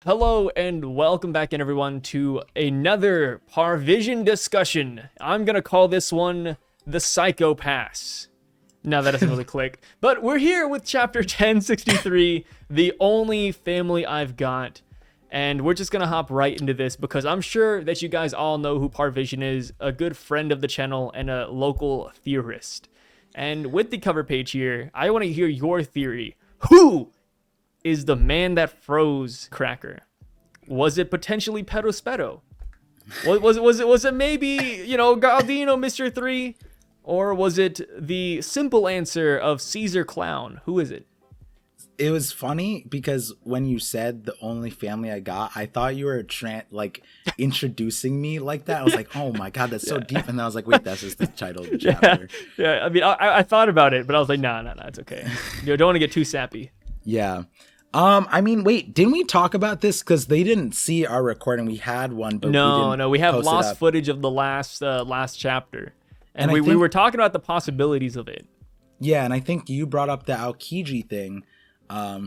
Hello and welcome back in everyone to another Parvision discussion. I'm gonna call this one the Psycho Pass. Now that doesn't really click, but we're here with chapter 1063, The Only Family I've Got, and we're just gonna hop right into this because I'm sure that you guys all know who Parvision is, a good friend of the channel and a local theorist. And with the cover page here, I want to hear your theory. Who is the man that froze Cracker? Was it potentially Perospero? Was it maybe, Galdino, Mr. 3? Or was it the simple answer of Caesar Clown? Who is it? It was funny because when you said the only family I got, I thought you were introducing me like that. I was like, oh my God, that's so deep. And then I was like, wait, that's just the title of the chapter. Yeah. I mean, I thought about it, but I was like, no, it's okay. You don't want to get too sappy. Yeah. I mean, wait, didn't we talk about this? Because they didn't see our recording. We had one, but we have lost footage of the last chapter. And we were talking about the possibilities of it. Yeah, and I think you brought up the Aokiji thing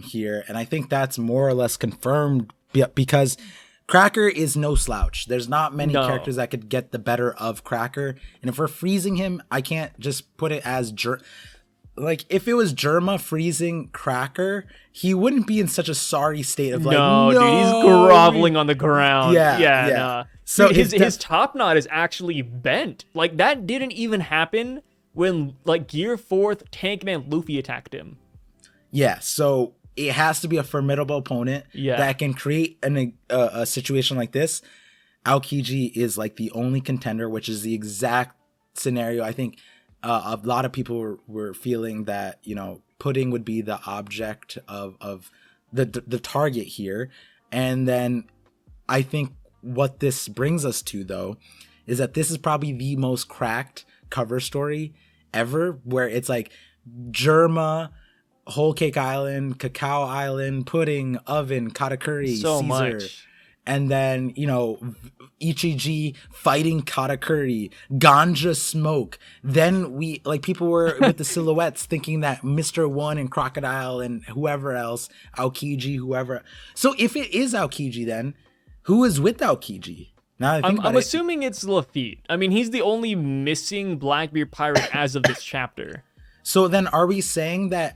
here, and I think that's more or less confirmed because Cracker is no slouch. There's not many characters that could get the better of Cracker, and if we're freezing him, I can't just put it as if it was Germa freezing Cracker, he wouldn't be in such a sorry state of like, no, dude, he's groveling on the Yeah. Nah. So his top knot is actually bent. Like, that didn't even happen when, like, Gear 4th Tankman Luffy attacked him. Yeah, so it has to be a formidable opponent that can create a situation like this. Aokiji is, like, the only contender, which is the exact scenario I think a lot of people were feeling that, Pudding would be the object of the target here. And then I think what this brings us to, though, is that this is probably the most cracked cover story ever, where it's like Germa, Whole Cake Island, Cacao Island, Pudding, Oven, Katakuri, so Caesar. Much. And then, Ichiji fighting Katakuri, Ganja Smoke. Then people were with the silhouettes thinking that Mr. One and Crocodile and whoever else, Aokiji, whoever. So if it is Aokiji, then who is with Aokiji? Now I'm assuming it's Lafitte. I mean, he's the only missing Blackbeard pirate as of this chapter. So then are we saying that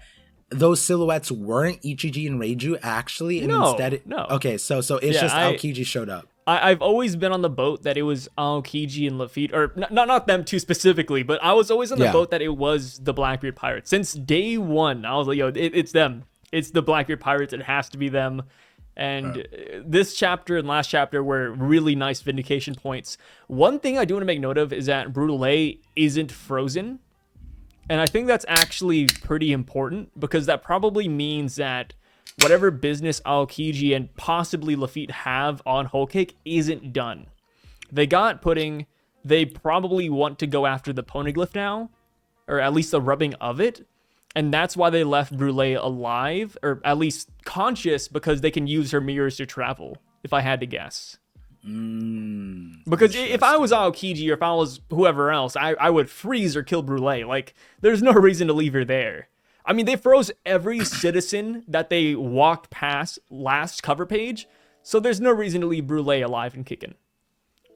those silhouettes weren't Ichiji and Reiju actually? And instead no. Okay, so it's just Aokiji showed up. I've always been on the boat that it was Aokiji and Lafitte, or not them two specifically, but I was always on the boat that it was the Blackbeard Pirates. Since day one, I was like, it's them. It's the Blackbeard Pirates. It has to be them. And this chapter and last chapter were really nice vindication points. One thing I do want to make note of is that Brutale isn't frozen. And I think that's actually pretty important because that probably means that whatever business Aokiji and possibly Lafitte have on Whole Cake isn't done. They got Pudding. They probably want to go after the Poneglyph now, or at least the rubbing of it. And that's why they left Brûlé alive, or at least conscious, because they can use her mirrors to travel, if I had to guess. Because if I was Aokiji or if I was whoever else, I would freeze or kill Brûlé. Like, there's no reason to leave her there. I mean, they froze every citizen that they walked past last cover page, so there's no reason to leave Brûlé alive and kicking.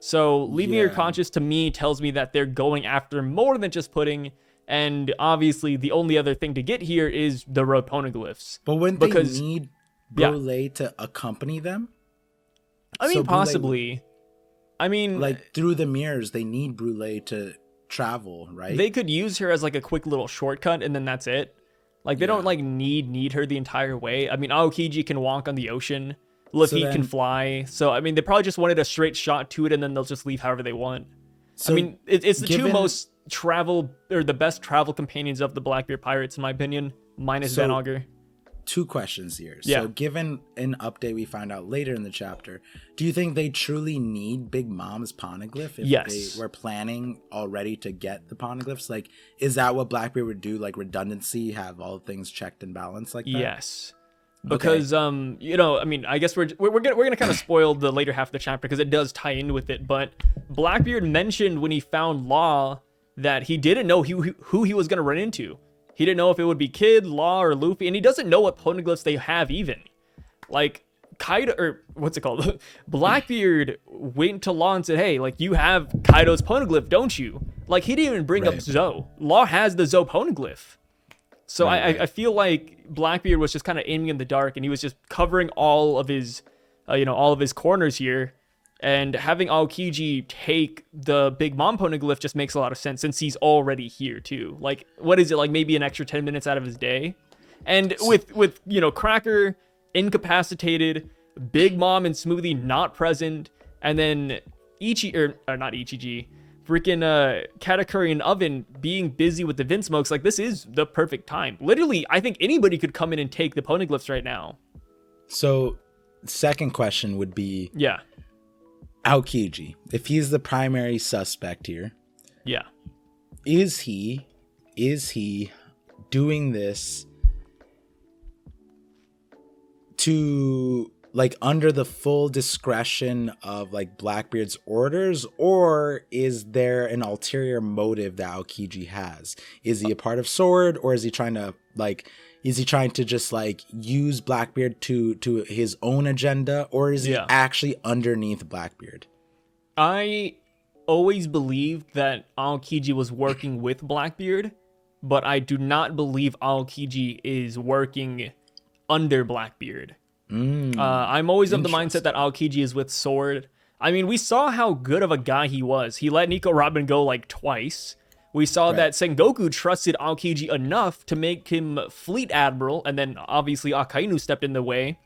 So leaving her conscious to me tells me that they're going after more than just Pudding, and obviously the only other thing to get here is the road poneglyphs. But wouldn't they need Brûlé to accompany them? I mean, possibly. I mean, like, through the mirrors, they need Brûlé to travel, right? They could use her as like a quick little shortcut, and then that's it. Like, they don't like need her the entire way. I mean, Aokiji can walk on the ocean. Lafitte can fly. So I mean, they probably just wanted a straight shot to it, and then they'll just leave however they want. So I mean, it's the two most the best travel companions of the Blackbeard Pirates, in my opinion, minus Van Augur. Two questions here. So given an update we found out later in the chapter, do you think they truly need Big Mom's Poneglyph if they were planning already to get the Poneglyphs? Like, is that what Blackbeard would do? Like, redundancy, have all things checked and balanced like that? Yes. Because I mean, I guess we're gonna kind of spoil the later half of the chapter because it does tie in with it. But Blackbeard mentioned when he found Law that he didn't know who he was gonna run into. He didn't know if it would be Kid, Law, or Luffy, and he doesn't know what poneglyphs they have even. Like, Kaido, or what's it called? Blackbeard went to Law and said, hey, like, you have Kaido's poneglyph, don't you? Like, he didn't even bring up Zoe. Law has the Zoe poneglyph. So I feel like Blackbeard was just kind of aiming in the dark, and he was just covering all of his, all of his corners here. And having Aokiji take the Big Mom poneglyph just makes a lot of sense since he's already here too. Like, what is it, like maybe an extra 10 minutes out of his day? And with Cracker incapacitated, Big Mom and Smoothie not present, and then not Ichiji, freaking Katakuri and Oven being busy with the Vinsmokes, like, this is the perfect time. Literally, I think anybody could come in and take the poneglyphs right now. So, second question would be... Yeah. Aokiji, if he's the primary suspect here, is he doing this to, like, under the full discretion of, like, Blackbeard's orders, or is there an ulterior motive that Aokiji has? Is he a part of Sword, or is he trying to, like, just, like, use Blackbeard to his own agenda, or is he actually underneath Blackbeard? I always believed that Aokiji was working with Blackbeard, but I do not believe Aokiji is working under Blackbeard. I'm always of the mindset that Aokiji is with Sword. I mean, we saw how good of a guy he was. He let Nico Robin go, like, twice. We saw that Sengoku trusted Aokiji enough to make him Fleet Admiral, and then obviously Akainu stepped in the way.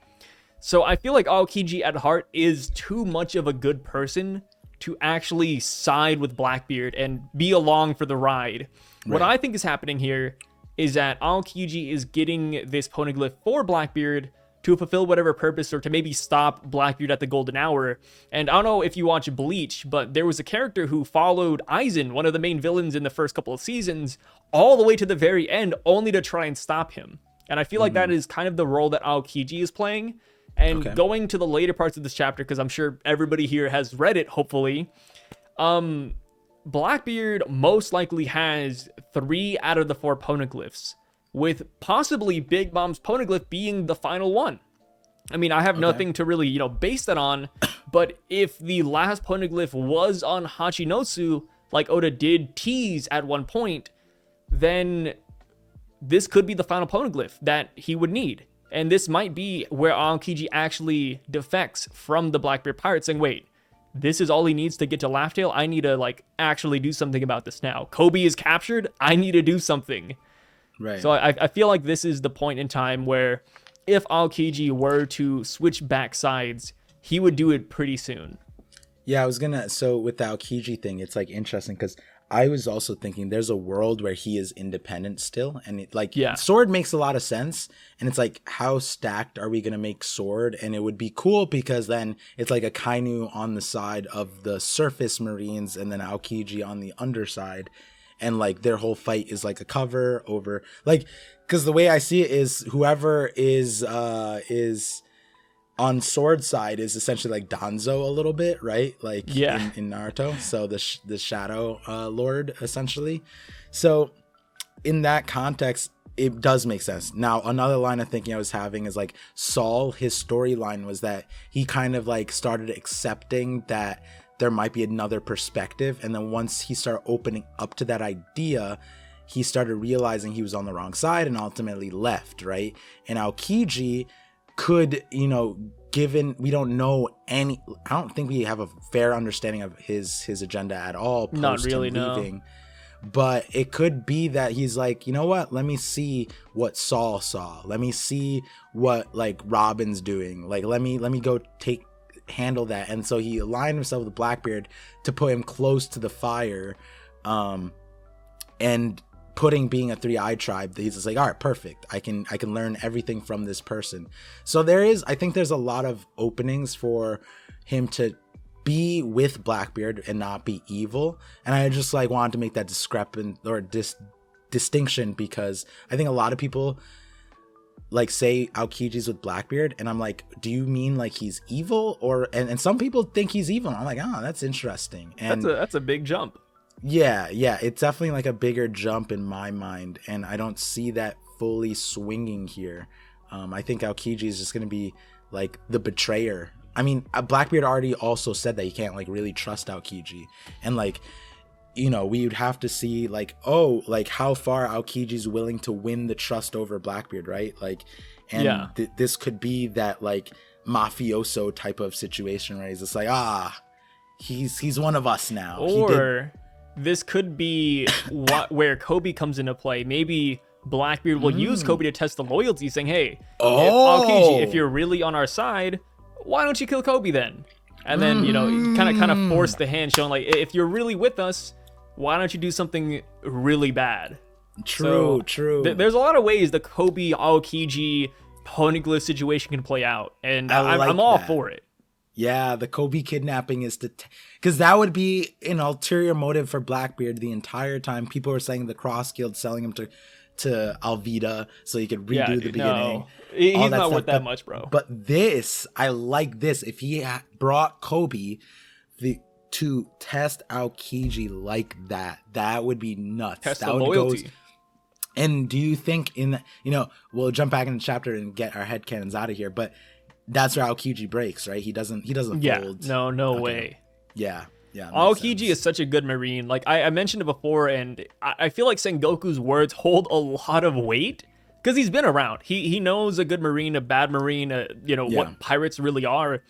So I feel like Aokiji at heart is too much of a good person to actually side with Blackbeard and be along for the ride. What I think is happening here is that Aokiji is getting this poneglyph for Blackbeard to fulfill whatever purpose, or to maybe stop Blackbeard at the golden hour. And I don't know if you watch Bleach, but there was a character who followed Aizen, one of the main villains in the first couple of seasons, all the way to the very end, only to try and stop him. And I feel like that is kind of the role that Aokiji is playing. And going to the later parts of this chapter, because I'm sure everybody here has read it, hopefully, Blackbeard most likely has 3 out of the 4 poneglyphs, with possibly Big Mom's poneglyph being the final one. I mean, I have nothing to really, base that on, but if the last poneglyph was on Hachinosu, like Oda did tease at one point, then this could be the final poneglyph that he would need. And this might be where Aokiji actually defects from the Blackbeard Pirates, saying, wait, this is all he needs to get to Laugh Tale? I need to, like, actually do something about this now. Kobe is captured? I need to do something. Right. So I feel like this is the point in time where if Aokiji were to switch back sides, he would do it pretty soon. Yeah, so with the Aokiji thing, it's, like, interesting because I was also thinking there's a world where he is independent still, and Sword makes a lot of sense, and it's like, how stacked are we gonna make Sword? And it would be cool because then it's like Akainu on the side of the surface Marines, and then Aokiji on the underside, and, like, their whole fight is like a cover over, like, because the way I see it is whoever is on Sword side is essentially like Danzo a little bit, right? Like in Naruto. So the Shadow Lord, essentially. So in that context, it does make sense. Now, another line of thinking I was having is, like, Saul, his storyline was that he kind of, like, started accepting that there might be another perspective. And then once he started opening up to that idea, he started realizing he was on the wrong side and ultimately left, right? And Aokiji could, given we don't know I don't think we have a fair understanding of his agenda at all. Not really, no. But it could be that he's like, you know what? Let me see what Saul saw. Let me see what, like, Robin's doing. Like, let me go handle that. And so he aligned himself with Blackbeard to put him close to the fire, and putting being a 3-eyed tribe, he's just like, all right, perfect. I can learn everything from this person. So I think there's a lot of openings for him to be with Blackbeard and not be evil. And I just, like, wanted to make that distinction because I think a lot of people, like, say Aokiji's with Blackbeard, and I'm like, do you mean, like, he's evil? Or and some people think he's evil. I'm like, that's interesting. And that's a big jump. Yeah, it's definitely, like, a bigger jump in my mind, and I don't see that fully swinging here. I think Aokiji is just going to be, like the betrayer. I mean, Blackbeard already also said that you can't like really trust Aokiji, and like, you know, we would have to see like, oh, like how far Aokiji's willing to win the trust over Blackbeard, right? Like, and this could be that like mafioso type of situation, right? It's just like, he's one of us now. Or this could be where Kobe comes into play. Maybe Blackbeard will use Kobe to test the loyalty, saying, hey, Aokiji, if you're really on our side, why don't you kill Kobe then? And then, you know, kind of force the hand, showing like, if you're really with us, why don't you do something really bad? True. There's a lot of ways the Kobe Aokiji Poneglyph situation can play out, and I'm all for it. Yeah, the Kobe kidnapping is because that would be an ulterior motive for Blackbeard the entire time. People were saying the Cross Guild selling him to Alvida so he could redo the beginning. No. He's not worth that much, bro. But this, I like this. If he brought Kobe to test Aokiji like that, that would be nuts. Test that the loyalty. And do you think we'll jump back in the chapter and get our headcanons out of here, but that's where Aokiji breaks, right? He doesn't fold. No way. Yeah. Aokiji is such a good Marine. Like I mentioned it before, and I feel like Sengoku's words hold a lot of weight because he's been around. He knows a good Marine, a bad Marine, what pirates really are.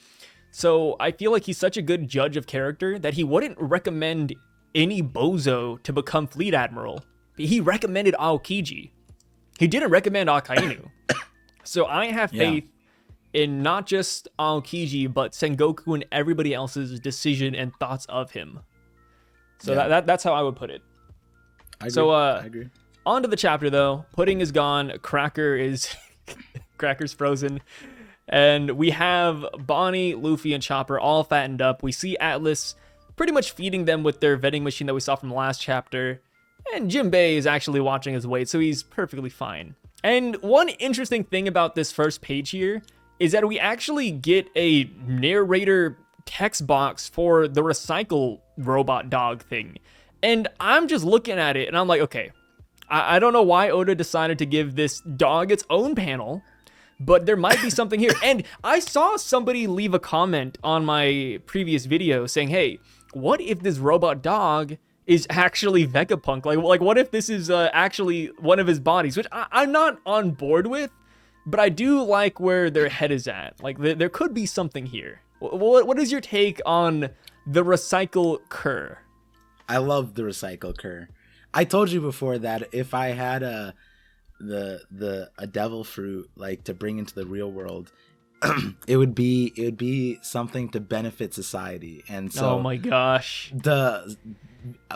So I feel like he's such a good judge of character that he wouldn't recommend any bozo to become fleet admiral. He recommended Aokiji. He didn't recommend Akainu. So I have faith in not just Aokiji, but Sengoku and everybody else's decision and thoughts of him. So that's how I would put it. I agree. On to the chapter, though. Pudding is gone. Cracker's frozen. And we have Bonnie, Luffy, and Chopper all fattened up. We see Atlas pretty much feeding them with their vending machine that we saw from the last chapter. And Jinbei is actually watching his weight, so he's perfectly fine. And one interesting thing about this first page here is that we actually get a narrator text box for the recycle robot dog thing. And I'm just looking at it and I'm like, okay, I don't know why Oda decided to give this dog its own panel, but there might be something here. And I saw somebody leave a comment on my previous video saying, hey, what if this robot dog is actually Vegapunk? Like what if this is actually one of his bodies, which I'm not on board with, but I do like where their head is at. Like there could be something here. What is your take on the recycle cur? I love the recycle cur. I told you before that if I had a devil fruit like to bring into the real world, it would be something to benefit society. And so, oh my gosh, the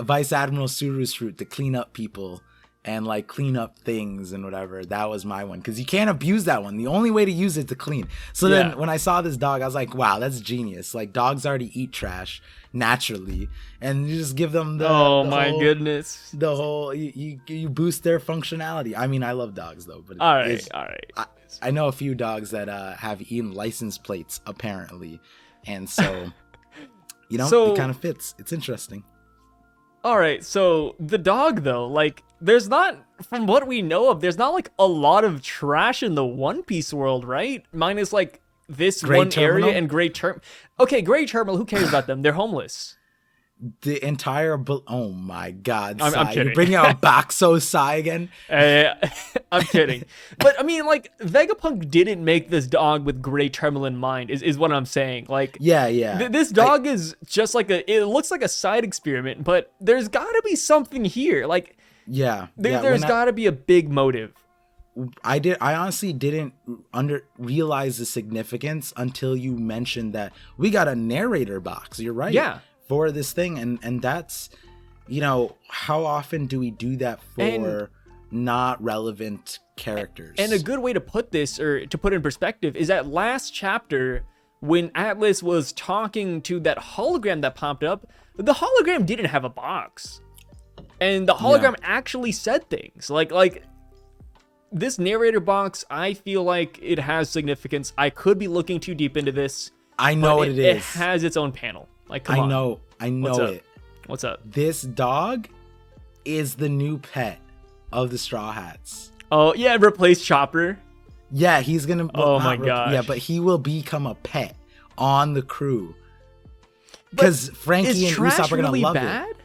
Vice Admiral Suru's fruit to clean up people and like clean up things and whatever. That was my one, because you can't abuse that one. The only way to use it to clean. So then when I saw this dog, I was like, wow, that's genius. Like dogs already eat trash naturally, and you just give them goodness, the whole you boost their functionality. I mean, I love dogs though, but all right. I know a few dogs that have eaten license plates apparently, and so it kind of fits. It's interesting. All right, so the dog though, like there's not, from what we know of, there's not like a lot of trash in the One Piece world, right? Minus like this Great one Terminal? Area and Great Terminal. Okay, Great Terminal, who cares about them? They're homeless. The entire oh my god, I'm kidding. You're bringing out Baxo Sai again. I'm kidding, but I mean, like Vegapunk didn't make this dog with Great Terminal in mind, is what I'm saying. Like, this dog is just like it looks like a side experiment, but there's got to be something here. Like, there's got to be a big motive. I honestly didn't realize the significance until you mentioned that we got a narrator box. You're right. Yeah. For this thing, and that's, how often do we do that for not relevant characters? And a good way to put this, or to put it in perspective, is that last chapter when Atlas was talking to that hologram that popped up, the hologram didn't have a box, and the hologram actually said things like this narrator box. I feel like it has significance. I could be looking too deep into this. I know what it is. It has its own panel. Like, come on. I know it. What's up? This dog is the new pet of the Straw Hats. Oh, yeah, replace Chopper. Yeah, he's gonna. Oh my gosh. Yeah, but he will become a pet on the crew. Because Franky and Usopp are gonna love it.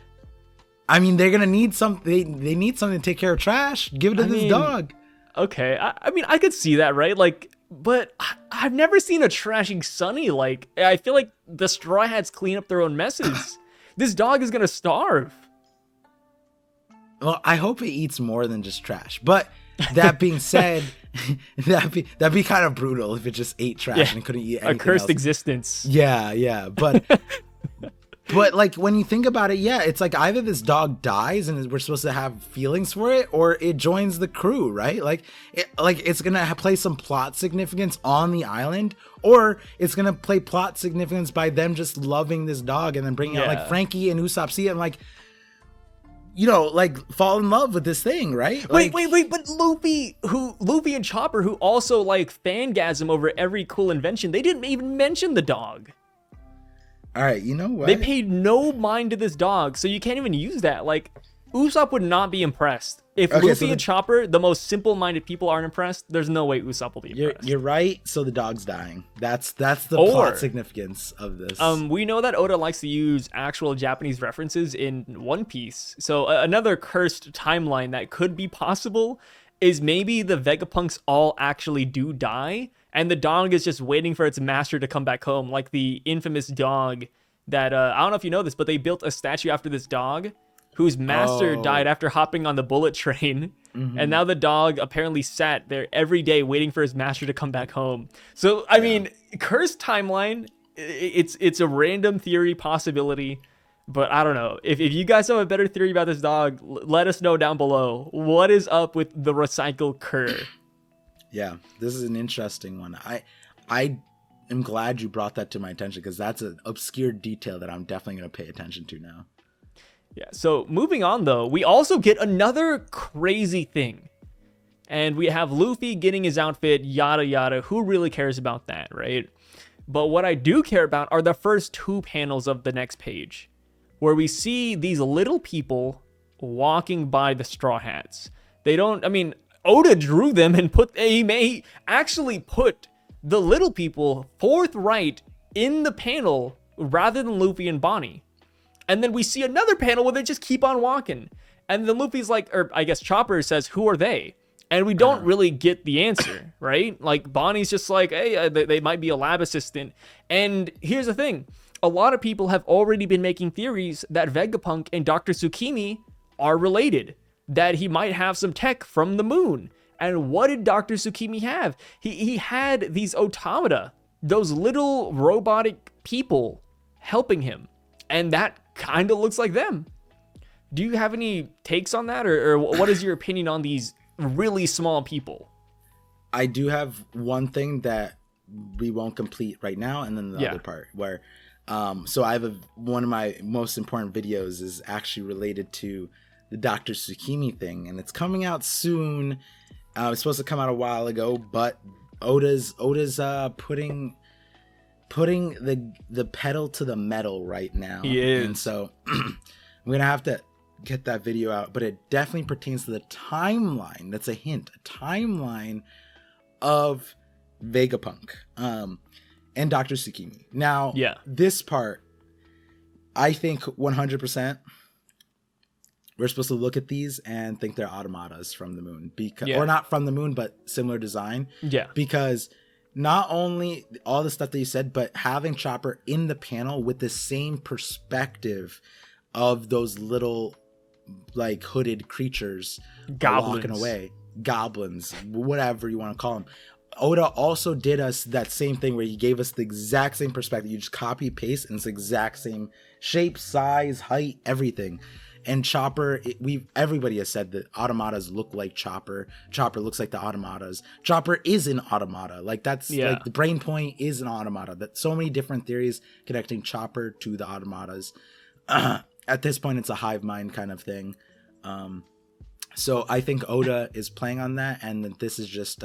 I mean, they're gonna need something. They need something to take care of trash. Give it to this dog. Okay, I mean, I could see that, right? Like, but I've never seen a trashing Sunny. Like, I feel like the Straw Hats clean up their own messes. This dog is gonna starve. Well, I hope it eats more than just trash. But that being said, that'd be kind of brutal if it just ate trash and couldn't eat anything A cursed else. Existence. Yeah, but. But like when you think about it, yeah, it's like either this dog dies and we're supposed to have feelings for it, or it joins the crew, right? Like it's gonna play some plot significance on the island, or it's gonna play plot significance by them just loving this dog and then bringing out like Franky and Usopp see it and like, you know, like fall in love with this thing, right? Wait, but Luffy and Chopper, who also like fangasm over every cool invention, they didn't even mention the dog. All right, you know what? They paid no mind to this dog, so you can't even use that. Like, Usopp would not be impressed. If Luffy and Chopper, the most simple-minded people, aren't impressed, there's no way Usopp will be impressed. You're right, so the dog's dying. That's the plot significance of this. We know that Oda likes to use actual Japanese references in One Piece. So another cursed timeline that could be possible is maybe the Vegapunks all actually do die, and the dog is just waiting for its master to come back home, like the infamous dog that, I don't know if you know this, but they built a statue after this dog whose master died after hopping on the bullet train. Mm-hmm. And now the dog apparently sat there every day waiting for his master to come back home. So, I mean, cursed timeline, it's a random theory possibility. But I don't know. If you guys have a better theory about this dog, let us know down below. What is up with the recycle cur? Yeah, this is an interesting one. I am glad you brought that to my attention because that's an obscure detail that I'm definitely going to pay attention to now. Yeah, so moving on though, we also get another crazy thing. And we have Luffy getting his outfit, yada yada. Who really cares about that, right? But what I do care about are the first two panels of the next page, where we see these little people walking by the Straw Hats. Oda drew them and he may actually put the little people forthright in the panel rather than Luffy and Bonnie. And then we see another panel where they just keep on walking. And then Luffy's like, or I guess Chopper says, who are they? And we don't really get the answer, right? Like Bonnie's just like, hey, they might be a lab assistant. And here's the thing. A lot of people have already been making theories that Vegapunk and Dr. Tsukimi are related, that he might have some tech from the moon. And what did Dr. Tsukimi have? He had these automata, those little robotic people helping him. And that kind of looks like them. Do you have any takes on that? Or what is your opinion on these really small people? I do have one thing that we won't complete right now. And then the other part where, so I have one of my most important videos is actually related to the Dr. Tsukimi thing, and it's coming out soon. It's supposed to come out a while ago, but Oda's putting the pedal to the metal right now. He is. And so I'm gonna have to get that video out, but it definitely pertains to the timeline. That's a hint, a timeline of Vegapunk and Dr. Tsukimi. Now, this part, I think 100%. We're supposed to look at these and think they're automatas from the moon, or not from the moon, but similar design. Yeah. Because not only all the stuff that you said, but having Chopper in the panel with the same perspective of those little, like, hooded creatures walking away, goblins, whatever you want to call them. Oda also did us that same thing where he gave us the exact same perspective. You just copy paste, and it's the exact same shape, size, height, everything. And Chopper, everybody has said that automatas look like Chopper. Chopper looks like the automatas. Chopper is an automata. Like that's like the Brain Point is an automata. That so many different theories connecting Chopper to the automatas. At this point, it's a hive mind kind of thing. So I think Oda is playing on that, and that this is just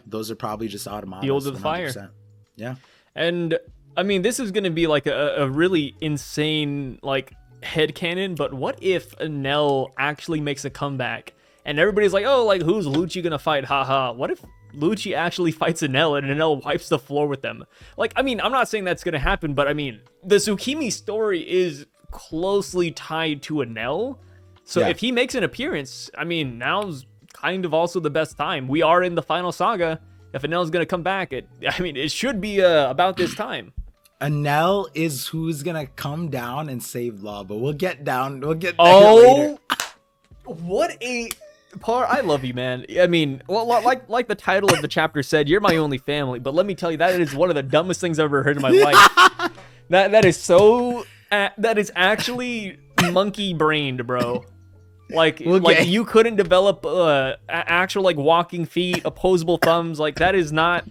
those are probably just automatas. Fuel to the fire. Yeah. And I mean, this is going to be like a really insane like headcanon, but what if Enel actually makes a comeback And everybody's like, oh, like, who's Lucci gonna fight? Haha. What if Lucci actually fights Enel and Enel wipes the floor with them? Like, I mean, I'm not saying that's gonna happen, but I mean, the Tsukimi story is closely tied to Enel. So if he makes an appearance, I mean, now's kind of also the best time. We are in the final saga. If Enel's gonna come back, it should be about this time. Enel is who's gonna come down and save Law, but we'll get there later. What a part! I love you, man. I mean, well, like the title of the chapter said, you're my only family. But let me tell you, that is one of the dumbest things I've ever heard in my life. That is actually monkey brained, bro. Like you couldn't develop actual like walking feet, opposable thumbs. Like that is not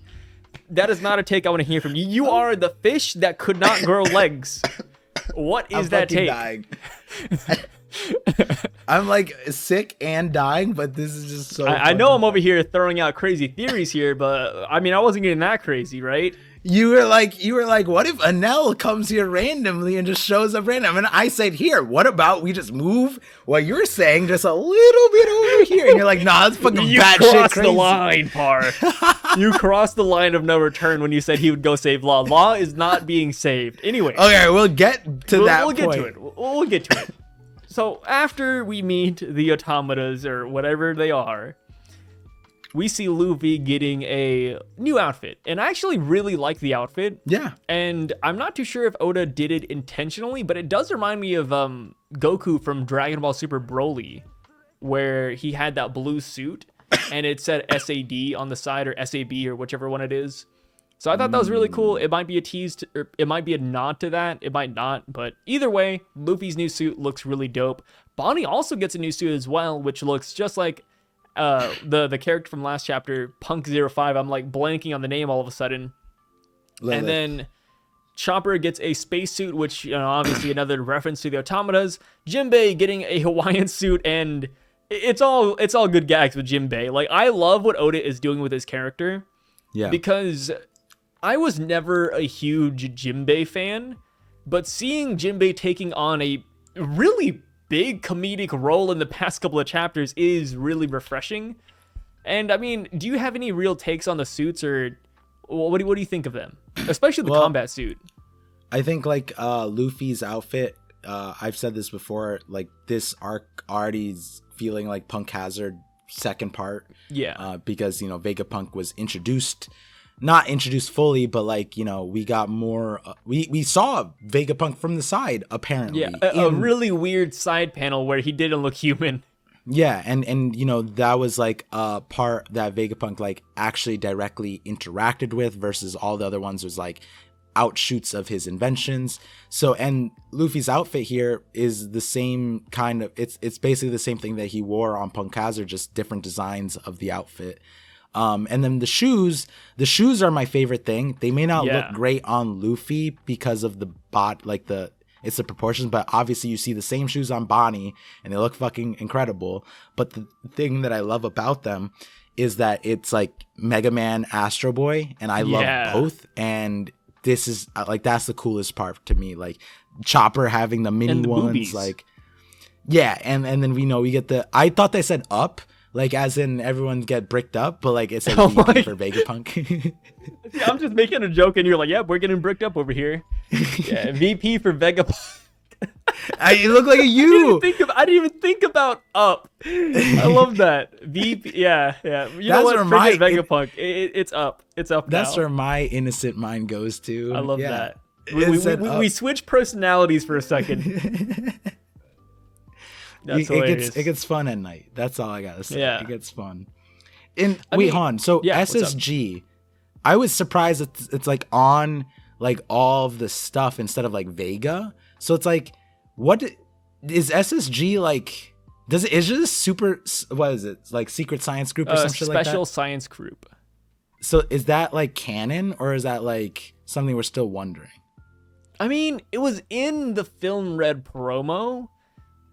a take I want to hear from you. You are the fish that could not grow legs. What is that take? Dying. I'm like sick and dying, but this is just so I know I'm over here throwing out crazy theories here, but I mean I wasn't getting that crazy, right? You were like, what if Enel comes here randomly and just shows up random? And I said, here, what about we just move what you're saying just a little bit over here? And you're like, nah, that's fucking bad shit. You crossed the line, Par. You crossed the line of no return when you said he would go save Law. Law is not being saved. Anyway. Okay, we'll get to that point. We'll get to it. We'll get to it. So after we meet the automatas or whatever they are, we see Luffy getting a new outfit. And I actually really like the outfit. Yeah. And I'm not too sure if Oda did it intentionally, but it does remind me of Goku from Dragon Ball Super Broly, where he had that blue suit and it said SAD on the side, or SAB, or whichever one it is. So I thought that was really cool. It might be a tease, or it might be a nod to that. It might not, but either way, Luffy's new suit looks really dope. Bonnie also gets a new suit as well, which looks just like the character from last chapter, Punk 05. I'm like blanking on the name all of a sudden. Lilith. And then Chopper gets a spacesuit, which, you know, obviously another reference to the automatas. Jinbei getting a Hawaiian suit, and it's all good gags with Jinbei. Like, I love what Oda is doing with his character. Yeah. Because I was never a huge Jinbei fan, but seeing Jinbei taking on a really big comedic role in the past couple of chapters is really refreshing. And I mean, do you have any real takes on the suits, or what do you think of them, especially the combat suit? I think like Luffy's outfit, I've said this before, like this arc already is feeling like Punk Hazard second part. Yeah. Because, you know, Vegapunk was not introduced fully, but like, you know, we got more, we saw Vegapunk from the side, apparently. Yeah, a really weird side panel where he didn't look human. Yeah, and you know, that was like a part that Vegapunk like actually directly interacted with, versus all the other ones was like outshoots of his inventions. So, and Luffy's outfit here is the same kind of, it's basically the same thing that he wore on Punk Hazard, just different designs of the outfit. And then the shoes are my favorite thing. They may not look great on Luffy because of the it's the proportions, but obviously you see the same shoes on Bonnie and they look fucking incredible. But the thing that I love about them is that it's like Mega Man, Astro Boy, and I love both. And this is like, that's the coolest part to me. Like Chopper having the mini ones, boobies. like, yeah. And then we get I thought they said up, like as in everyone get bricked up, but like it's like VP for Vegapunk. Yeah, I'm just making a joke and you're like, yeah, we're getting bricked up over here. Yeah, VP for Vegapunk. You look like a U. I didn't even think about up. I love that. VP, yeah. You know what? Forget Vegapunk. It's up. It's up now. That's where my innocent mind goes to. I love that. We switch personalities for a second. That's hilarious. It gets fun at night. That's all I gotta say. Yeah. It gets fun. Han. So SSG, I was surprised it's like on like all of the stuff instead of like Vega. So it's like, what is SSG like? Is it just super? What is it, like Secret Science Group or something like that? Special Science Group. So is that like canon, or is that like something we're still wondering? I mean, it was in the Film Red promo.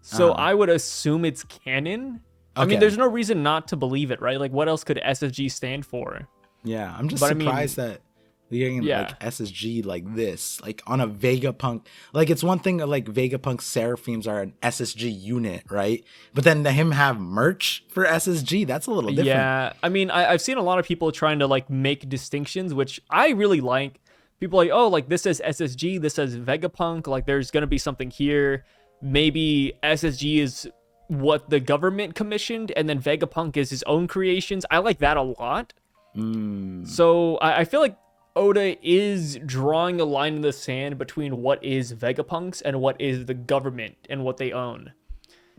So I would assume it's canon. Okay. I mean, there's no reason not to believe it, right? Like, what else could SSG stand for? Yeah, I'm just surprised that We're getting like SSG like this, like on a Vegapunk. Like it's one thing like Vegapunk Seraphims are an SSG unit, right? But then to him have merch for SSG, that's a little different. Yeah, I mean, I've seen a lot of people trying to like make distinctions, which I really like. People are like, oh, like this says SSG, this says Vegapunk. Like there's gonna be something here. Maybe SSG is what the government commissioned, and then Vegapunk is his own creations. I like that a lot. So I feel like Oda is drawing a line in the sand between what is Vegapunk's and what is the government and what they own.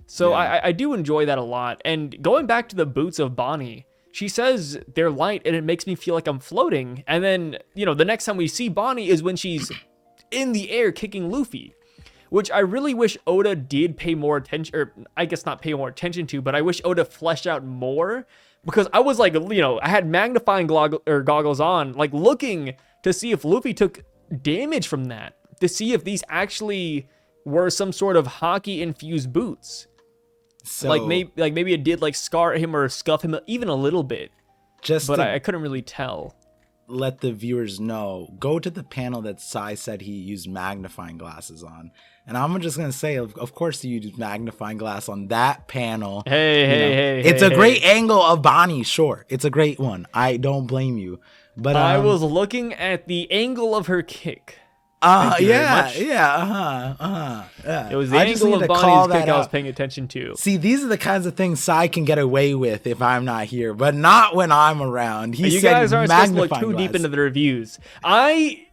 So I do enjoy that a lot. And going back to the boots of Bonnie, she says they're light and it makes me feel like I'm floating. And then, you know, the next time we see Bonnie is when she's in the air kicking Luffy, which I really wish Oda did pay more attention, or I guess not pay more attention to, but I wish Oda fleshed out more. Because I was like, you know, I had magnifying goggles on, like looking to see if Luffy took damage from that, to see if these actually were some sort of hockey-infused boots. So, maybe it did like scar him or scuff him even a little bit. But I couldn't really tell. Let the viewers know, go to the panel that Sai said he used magnifying glasses on. And I'm just going to say, of course you used magnifying glass on that panel. Hey. It's a great angle of Bonnie, sure. It's a great one. I don't blame you. But I was looking at the angle of her kick. Yeah. It was the angle of Bonnie's kick I was paying attention to. See, these are the kinds of things Sai can get away with if I'm not here, but not when I'm around. You guys aren't supposed to look too deep into the reviews. I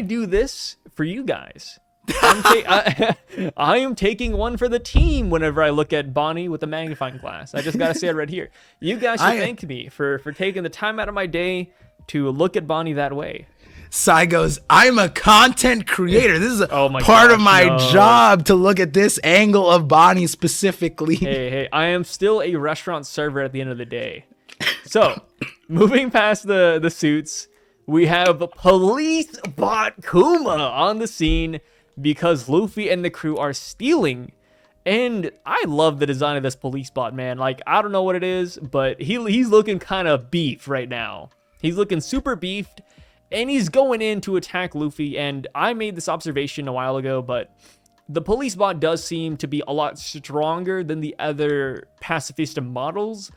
do this for you guys. I am taking one for the team whenever I look at Bonnie with a magnifying glass. I just gotta say it right here. You guys should thank me for taking the time out of my day to look at Bonnie that way. Sai goes, I'm a content creator. This is part of my job to look at this angle of Bonnie specifically. Hey, I am still a restaurant server at the end of the day. So, moving past the suits, we have Police Bot Kuma on the scene because Luffy and the crew are stealing. And I love the design of this police bot, man. Like, I don't know what it is, but he's looking kind of beef right now. He's looking super beefed. And he's going in to attack Luffy, and I made this observation a while ago, but the police bot does seem to be a lot stronger than the other Pacifista models,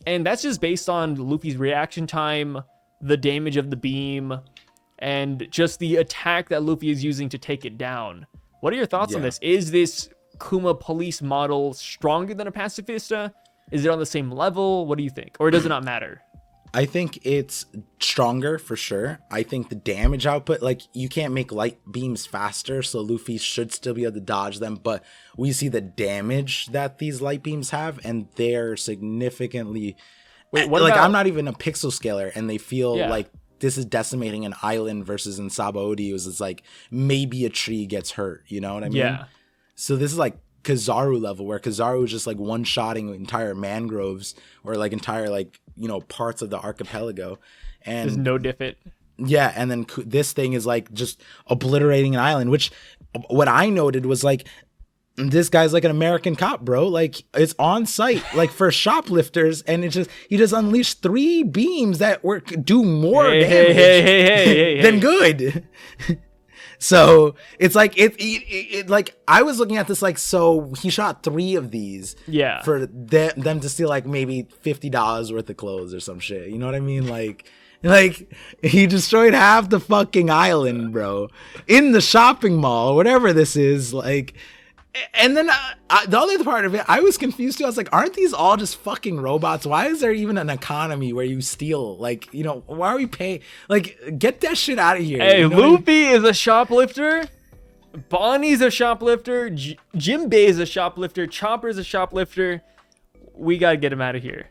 and that's just based on Luffy's reaction time, the damage of the beam, and just the attack that Luffy is using to take it down. What are your thoughts on this? Is this Kuma police model stronger than a Pacifista? Is it on the same level? What do you think? Or does it not matter? I think it's stronger for sure. I think the damage output, like you can't make light beams faster, so Luffy should still be able to dodge them, but we see the damage that these light beams have, and they're significantly... Wait, what like, about... I'm not even a pixel scaler, and they feel like this is decimating an island versus in Sabaody, it was like maybe a tree gets hurt, you know what I mean? Yeah. So this is like Kizaru level, where Kizaru is just like one-shotting entire mangroves or like entire like, you know, parts of the archipelago, and there's no diffit. Yeah, and then this thing is like just obliterating an island, which what I noted was like, this guy's like an American cop, bro. Like it's on site, like for shoplifters, and it's just he just unleashed 3 beams that do more damage than good. So it's like it like I was looking at this like, so he shot 3 of these for them to steal like maybe $50 worth of clothes or some shit. You know what I mean? Like he destroyed half the fucking island, bro, in the shopping mall or whatever this is. Like, and then the other part of it, I was confused too. I was like, aren't these all just fucking robots? Why is there even an economy where you steal? Like, you know, why are we paying? Like, get that shit out of here. Hey, you know Luffy is a shoplifter. Bonnie's a shoplifter. Jinbei is a shoplifter. Chopper's a shoplifter. We gotta get him out of here.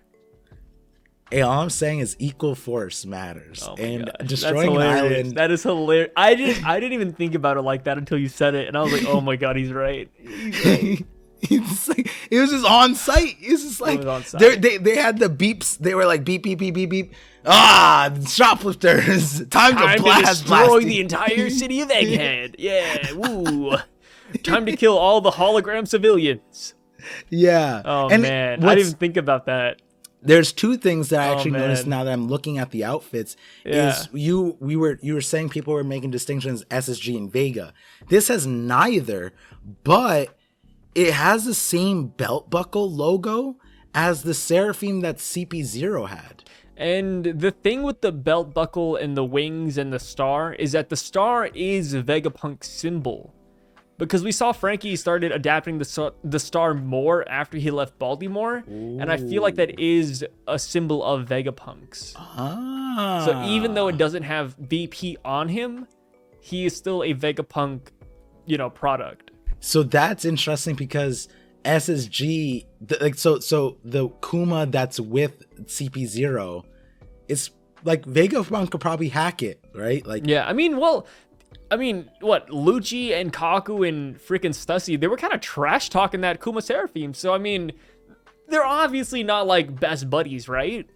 Hey, all I'm saying is equal force matters, and destroying an island. That is hilarious. I didn't even think about it like that until you said it, and I was like, oh my god, he's right. It's like, it was just on site. It's just like they had the beeps. They were like beep beep beep beep beep. Shoplifters! Time to destroy the entire city of Egghead. Yeah, woo! Time to kill all the hologram civilians. Yeah. Oh man, I didn't even think about that. there's two things that I actually noticed now that I'm looking at the outfits. Is you were saying people were making distinctions SSG and Vega. This has neither, but it has the same belt buckle logo as the Seraphim that CP0 had. And the thing with the belt buckle and the wings and the star is that the star is Vegapunk's symbol. Because we saw Frankie started adapting the star more after he left Baltimore. Ooh. And I feel like that is a symbol of Vegapunk's. Ah. So even though it doesn't have VP on him, he is still a Vegapunk, product. So that's interesting because SSG, so the Kuma that's with CP0, it's like Vegapunk could probably hack it, right? Like, yeah, what, Lucci and Kaku and freaking Stussy, they were kind of trash talking that Kuma Seraphim. So, they're obviously not like best buddies, right?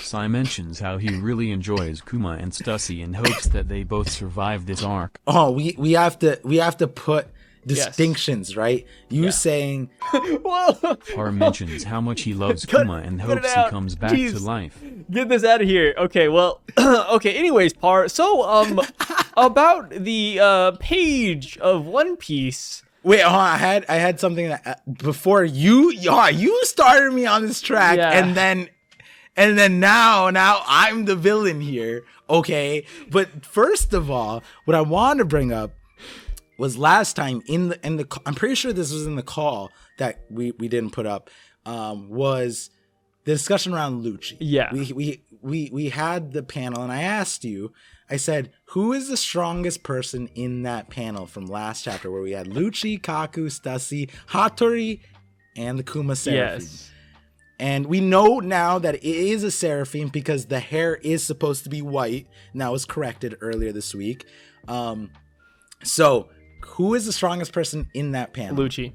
Sai mentions how he really enjoys Kuma and Stussy and hopes that they both survive this arc. Oh, we have to put distinctions, right? Saying Har mentions how much he loves Kuma and hopes he comes back to life. Get this out of here. Okay, well, anyways, Par, so about the page of One Piece. Wait, I had something that before you started me on this track, and then now I'm the villain here. Okay, but first of all, what I want to bring up was last time in the I'm pretty sure this was in the call that we didn't put up, was the discussion around Lucci. Yeah, we had the panel, and I asked you, I said, who is the strongest person in that panel from last chapter where we had Lucci, Kaku, Stussy, Hattori, and the Kuma Seraphim? Yes. And we know now that it is a Seraphim because the hair is supposed to be white. Now it was corrected earlier this week. So who is the strongest person in that panel? Lucci.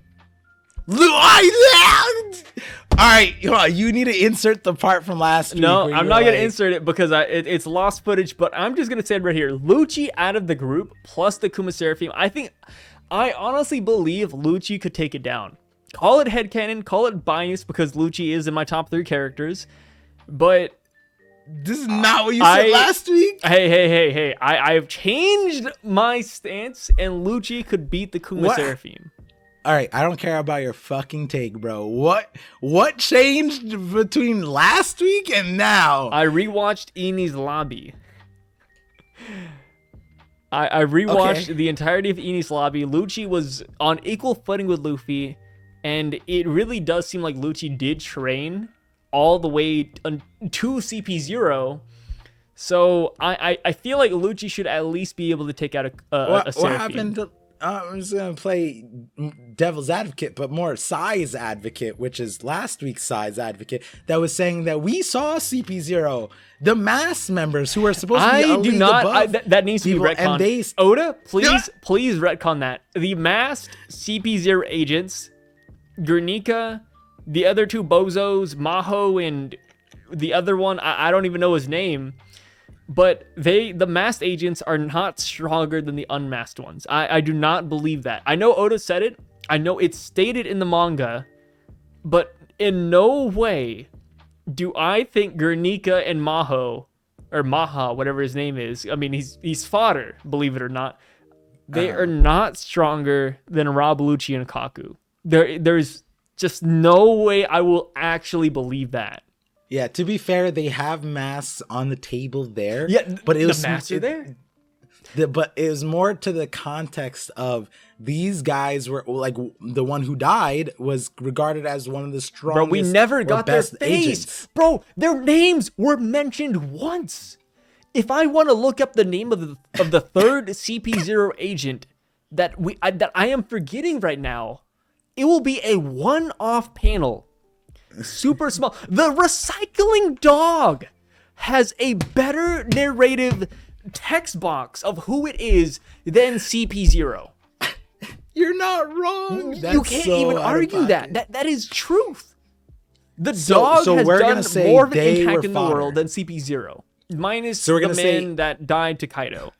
All right, you need to insert the part from last week. No, I'm not going to insert it because it's lost footage, but I'm just going to say it right here. Lucci out of the group plus the Kuma Seraphim. I honestly believe Lucci could take it down. Call it headcanon, call it bias because Lucci is in my top 3 characters, but this is not what you said last week. Hey. I've changed my stance, and Lucci could beat the Kuma Seraphim. All right, I don't care about your fucking take, bro. What changed between last week and now? I rewatched Enies Lobby. I rewatched the entirety of Enies Lobby. Lucci was on equal footing with Luffy, and it really does seem like Lucci did train all the way to CP0. So I feel like Lucci should at least be able to take out a Seraphim. What happened to... I'm just going to play devil's advocate, but more Sai's advocate, which is last week's Sai's advocate, that was saying that we saw CP0, the mass members who are supposed to be a league above that needs to be retconned. Oda, please retcon that. The masked CP0 agents, Guernica, the other 2 bozos, Maho, and the other one, I don't even know his name. But the masked agents are not stronger than the unmasked ones. I do not believe that. I know Oda said it. I know it's stated in the manga. But in no way do I think Guernica and Maho, or Maha, whatever his name is. He's fodder, believe it or not. They are not stronger than Rob, Lucci, and Kaku. There's just no way I will actually believe that. Yeah, to be fair, they have masks on the table there. Yeah, but the masks are there. But it was more to the context of these guys were like the one who died was regarded as one of the strongest. Bro, we never got their face. Agents. Bro, their names were mentioned once. If I want to look up the name of the third CP0 agent that I am forgetting right now, it will be a one-off panel. Super small. The recycling dog has a better narrative text box of who it is than CP0. You're not wrong. You can't even argue that. That is truth. The dog has done more of an impact in the world than CP0. Minus the man that died to Kaido.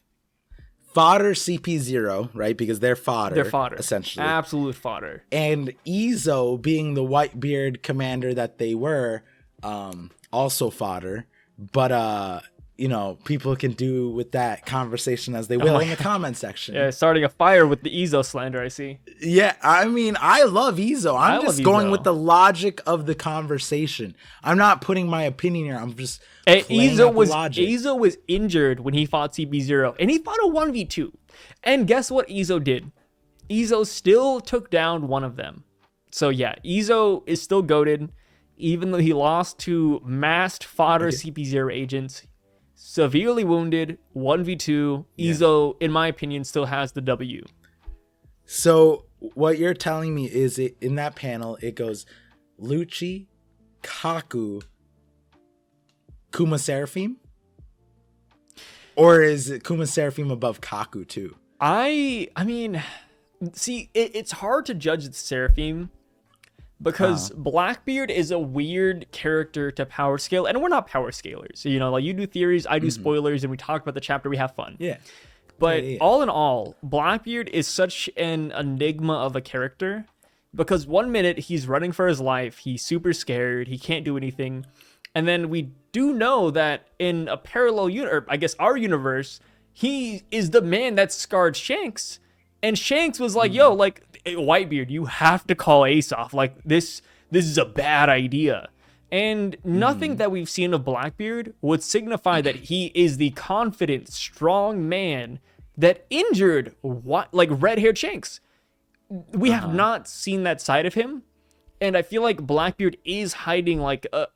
fodder CP0, right? Because they're fodder. They're fodder. Essentially. Absolute fodder. And Izo, being the Whitebeard commander that they were, also fodder. But, people can do with that conversation as they will in the comment section. Yeah, starting a fire with the Izo slander, I see. Yeah, I mean, I love Izo. I'm just going with the logic of the conversation. I'm not putting my opinion here. I'm just Izo was injured when he fought CP0, and he fought a 1v2. And guess what Izo did? Izo still took down one of them. So yeah, Izo is still goated, even though he lost to masked fodder CP0 agents. Severely wounded, 1v2. Izo, in my opinion, still has the W. So what you're telling me is in that panel, it goes Lucci, Kaku, Kuma Seraphim? Or is it Kuma Seraphim above Kaku too? I mean, see, it's hard to judge the Seraphim because Blackbeard is a weird character to power scale, and we're not power scalers. So, like you do theories, I do spoilers, and we talk about the chapter, we have fun. Yeah. But all in all, Blackbeard is such an enigma of a character because 1 minute he's running for his life, he's super scared, he can't do anything. And then we do know that in a parallel universe, I guess our universe, he is the man that scarred Shanks. And Shanks was like, yo, like, Whitebeard, you have to call Ace off. Like, this is a bad idea. And nothing that we've seen of Blackbeard would signify that he is the confident, strong man that injured red-haired Shanks. We have not seen that side of him. And I feel like Blackbeard is hiding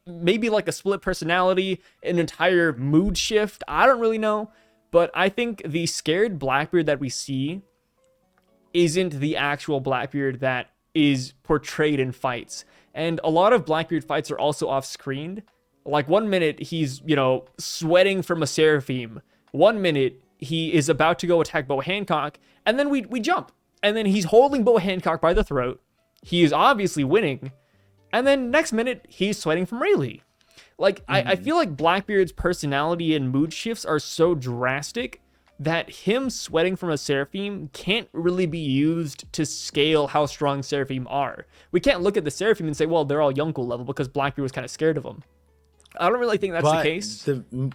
maybe like a split personality, an entire mood shift. I don't really know. But I think the scared Blackbeard that we see isn't the actual Blackbeard that is portrayed in fights. And a lot of Blackbeard fights are also off-screened. Like 1 minute, he's, sweating from a Seraphim. 1 minute, he is about to go attack Bo Hancock. And then we jump. And then he's holding Bo Hancock by the throat. He is obviously winning. And then next minute, he's sweating from Rayleigh. Like, I feel like Blackbeard's personality and mood shifts are so drastic that him sweating from a Seraphim can't really be used to scale how strong Seraphim are. We can't look at the Seraphim and say, well, they're all Yonko level because Blackbeard was kind of scared of them. I don't really think that's the case.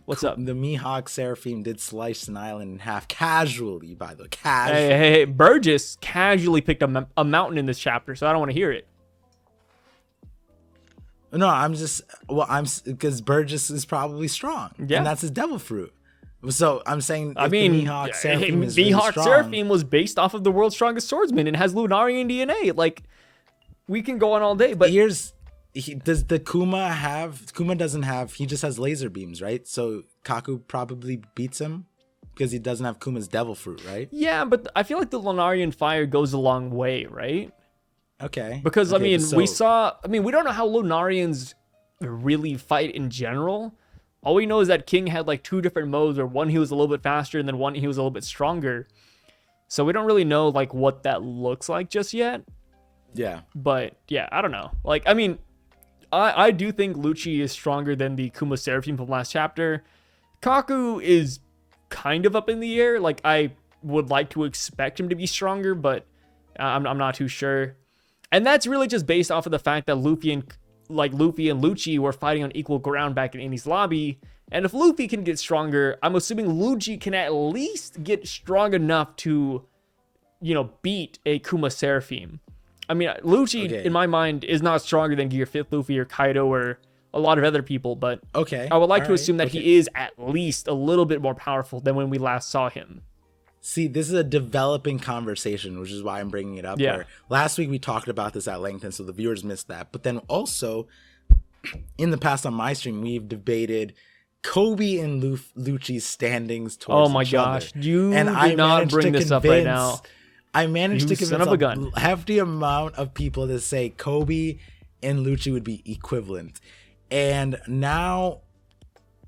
What's up? The Mihawk Seraphim did slice an island in half casually, by the way. Hey, Burgess casually picked a mountain in this chapter, so I don't want to hear it. No, because Burgess is probably strong. Yeah. And that's his devil fruit. So I'm saying, the Mihawk Seraphim is really strong. Seraphim was based off of the world's strongest swordsman and has Lunarian DNA. Like, we can go on all day, but does the Kuma have? Kuma doesn't have. He just has laser beams, right? So Kaku probably beats him because he doesn't have Kuma's devil fruit, right? Yeah, but I feel like the Lunarian fire goes a long way, right? Okay. Because we don't know how Lunarians really fight in general. All we know is that King had like 2 different modes, where one he was a little bit faster and then one he was a little bit stronger. So we don't really know like what that looks like just yet. Yeah. But yeah, I don't know. Like, I mean, I do think Lucci is stronger than the Kuma Seraphim from last chapter. Kaku is kind of up in the air. Like, I would like to expect him to be stronger, but I'm not too sure. And that's really just based off of the fact that Luffy and Lucci were fighting on equal ground back in Enies Lobby. And if Luffy can get stronger, I'm assuming Lucci can at least get strong enough to, beat a Kuma Seraphim. I mean, Lucci, in my mind, is not stronger than Gear 5th Luffy or Kaido or a lot of other people, but I would like to assume that he is at least a little bit more powerful than when we last saw him. See, this is a developing conversation, which is why I'm bringing it up. Yeah. Where last week we talked about this at length, and so the viewers missed that. But then also, in the past on my stream, we've debated Kobe and Lucci's standings towards each other. You did not bring this up right now. I managed to convince a hefty amount of people to say Kobe and Lucci would be equivalent. And now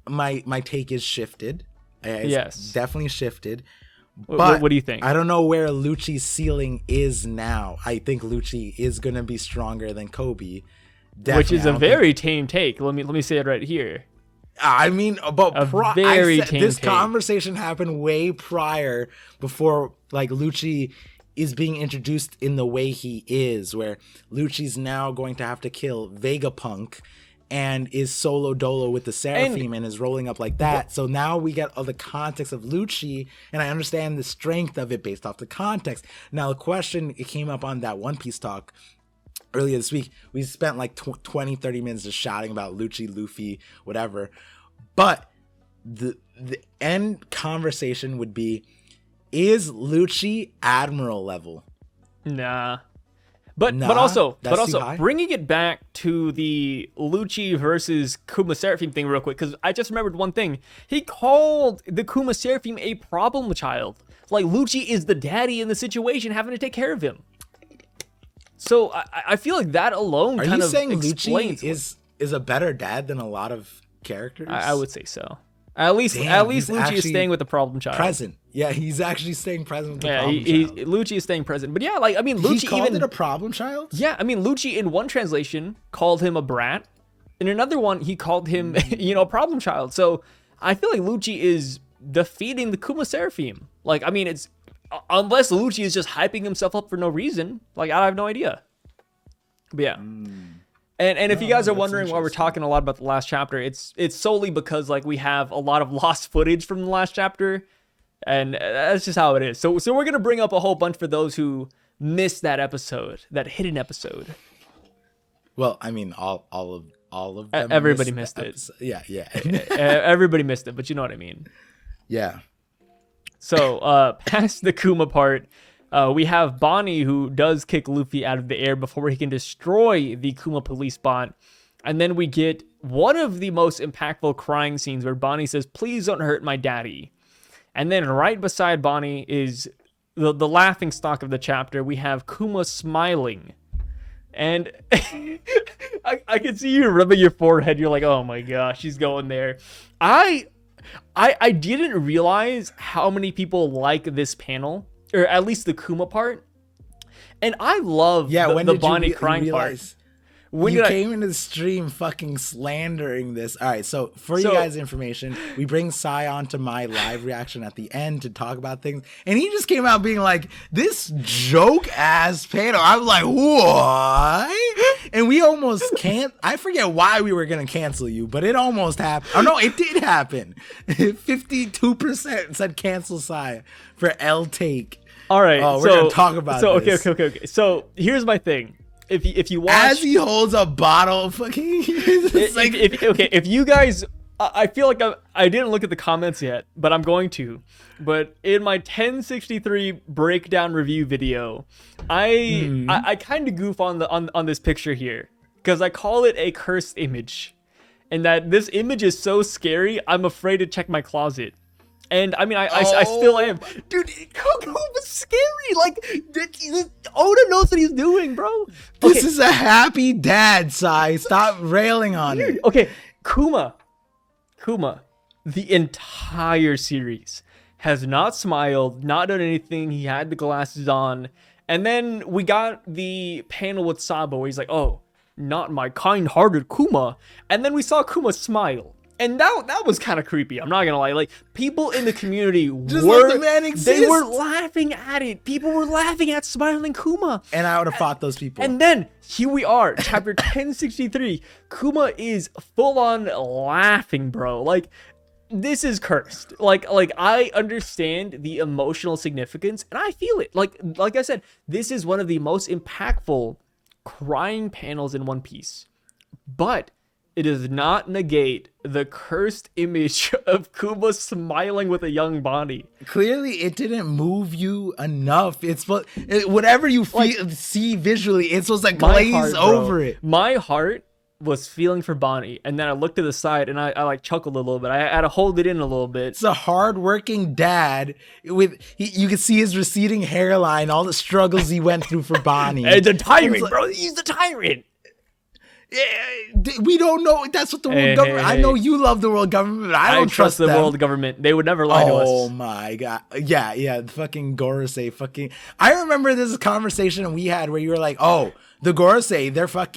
my take is shifted. It's definitely shifted. But what do you think? I don't know where Lucci's ceiling is now. I think Lucci is going to be stronger than Kobe. Which is a very tame take. Let me say it right here. I mean, but this take. conversation happened way prior, before like Lucci is being introduced in the way he is, where Lucci's now going to have to kill Vegapunk and is solo dolo with the Seraphim and is rolling up like that. So now we get all the context of Lucci, and I understand the strength of it based off the context. Now the question, it came up on that One Piece talk earlier this week. We spent like 20-30 minutes just shouting about Lucci, Luffy, whatever. But the end conversation would be, is Lucci Admiral level? Nah. But also bringing it back to the Lucci versus Kuma Seraphim thing real quick, because I just remembered one thing. He called the Kuma Seraphim a problem child. Like, Lucci is the daddy in the situation, having to take care of him. So I feel like that alone kind of explains. Are you saying Lucci is a better dad than a lot of characters? I would say so. At least Lucci is staying with the problem child. Present. Yeah, he's actually staying present with the problem child. Lucci is staying present. But yeah, like, I mean, Lucci called it a problem child? Yeah, I mean, Lucci in one translation called him a brat. In another one, he called him, a problem child. So I feel like Lucci is defeating the Kuma Seraphim. Like, I mean, it's, unless Lucci is just hyping himself up for no reason. Like, I have no idea. But yeah. And if you guys are wondering why we're talking a lot about the last chapter, it's solely because, like, we have a lot of lost footage from the last chapter, and that's just how it is. So we're gonna bring up a whole bunch for those who missed that episode, that hidden episode. Well, I mean, all of them. Everybody missed it. Yeah. Everybody missed it, but you know what I mean. Yeah. So past the Kuma part. We have Bonnie, who does kick Luffy out of the air before he can destroy the Kuma police bot. And then we get one of the most impactful crying scenes where Bonnie says, "Please don't hurt my daddy." And then right beside Bonnie is the laughing stock of the chapter. We have Kuma smiling. And I can see you rubbing your forehead. You're like, oh my gosh, she's going there. I didn't realize how many people like this panel. Or at least the Kuma part. And I love the Bonnie crying part. When you came into the stream fucking slandering this. All right, so you guys' information, we bring Sai onto my live reaction at the end to talk about things. And he just came out being like, this joke-ass panel. I was like, what? And we almost can't. I forget why we were going to cancel you, but it almost happened. Oh, no, it did happen. 52% said cancel Sai for L take. All right. Oh, we're going to talk about this. Okay. So here's my thing. If you watch, as he holds a bottle of fucking, if you guys, I feel like I didn't look at the comments yet, but I'm going to. But in my 1063 breakdown review video, I kind of goof on this picture here because I call it a cursed image, and that this image is so scary I'm afraid to check my closet. And I mean, I still am. Dude, Coco was scary. Like, Oda knows what he's doing, bro. This is a happy dad, Sai. Stop railing on it. Okay, Kuma, the entire series has not smiled, not done anything. He had the glasses on. And then we got the panel with Sabo where he's like, oh, not my kind-hearted Kuma. And then we saw Kuma smile. And that was kind of creepy. I'm not gonna lie. Like, people in the community they were laughing at it. People were laughing at smiling Kuma. And I would have fought those people. And then here we are, chapter 1063. Kuma is full on laughing, bro. Like, this is cursed. Like I understand the emotional significance, and I feel it. Like I said, this is one of the most impactful crying panels in One Piece. But it does not negate the cursed image of Kuma smiling with a young Bonnie. Clearly, it didn't move you enough. Whatever you see visually, it's supposed to glaze over it. My heart was feeling for Bonnie, and then I looked to the side and I like chuckled a little bit. I had to hold it in a little bit. It's a hardworking dad you can see his receding hairline, all the struggles he went through for Bonnie. And the tyrant, bro. He's the tyrant. We don't know. That's what the world government. I know you love the world government, but I don't trust the world government. They would never lie to us. Oh my god. Yeah. Fucking Gorosei. Fucking. I remember this conversation we had where you were like, "Oh, the Gorosei,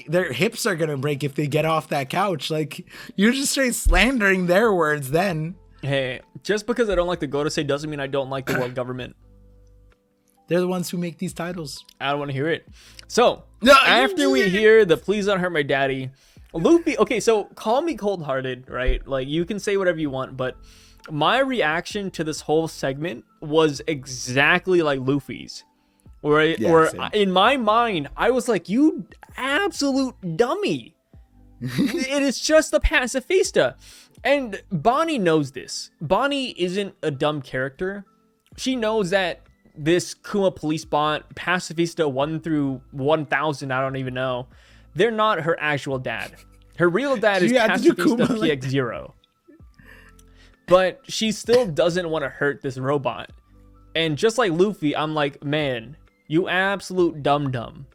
their hips are gonna break if they get off that couch." Like you're just straight slandering their words. Then. Hey, just because I don't like the Gorosei doesn't mean I don't like the world government. They're the ones who make these titles. I don't want to hear it. So, after we hear the Please Don't Hurt My Daddy, Luffy, okay, so call me cold-hearted, right? Like, you can say whatever you want, but my reaction to this whole segment was exactly like Luffy's. Where in my mind, I was like, you absolute dummy. It is just a pacifista. And Bonnie knows this. Bonnie isn't a dumb character. She knows that this Kuma police bot, Pacifista 1 through 1000, I don't even know, they're not her actual dad. Her real dad is Pacifista PX0. But she still doesn't want to hurt this robot. And just like Luffy, I'm like, man, you absolute dum-dum.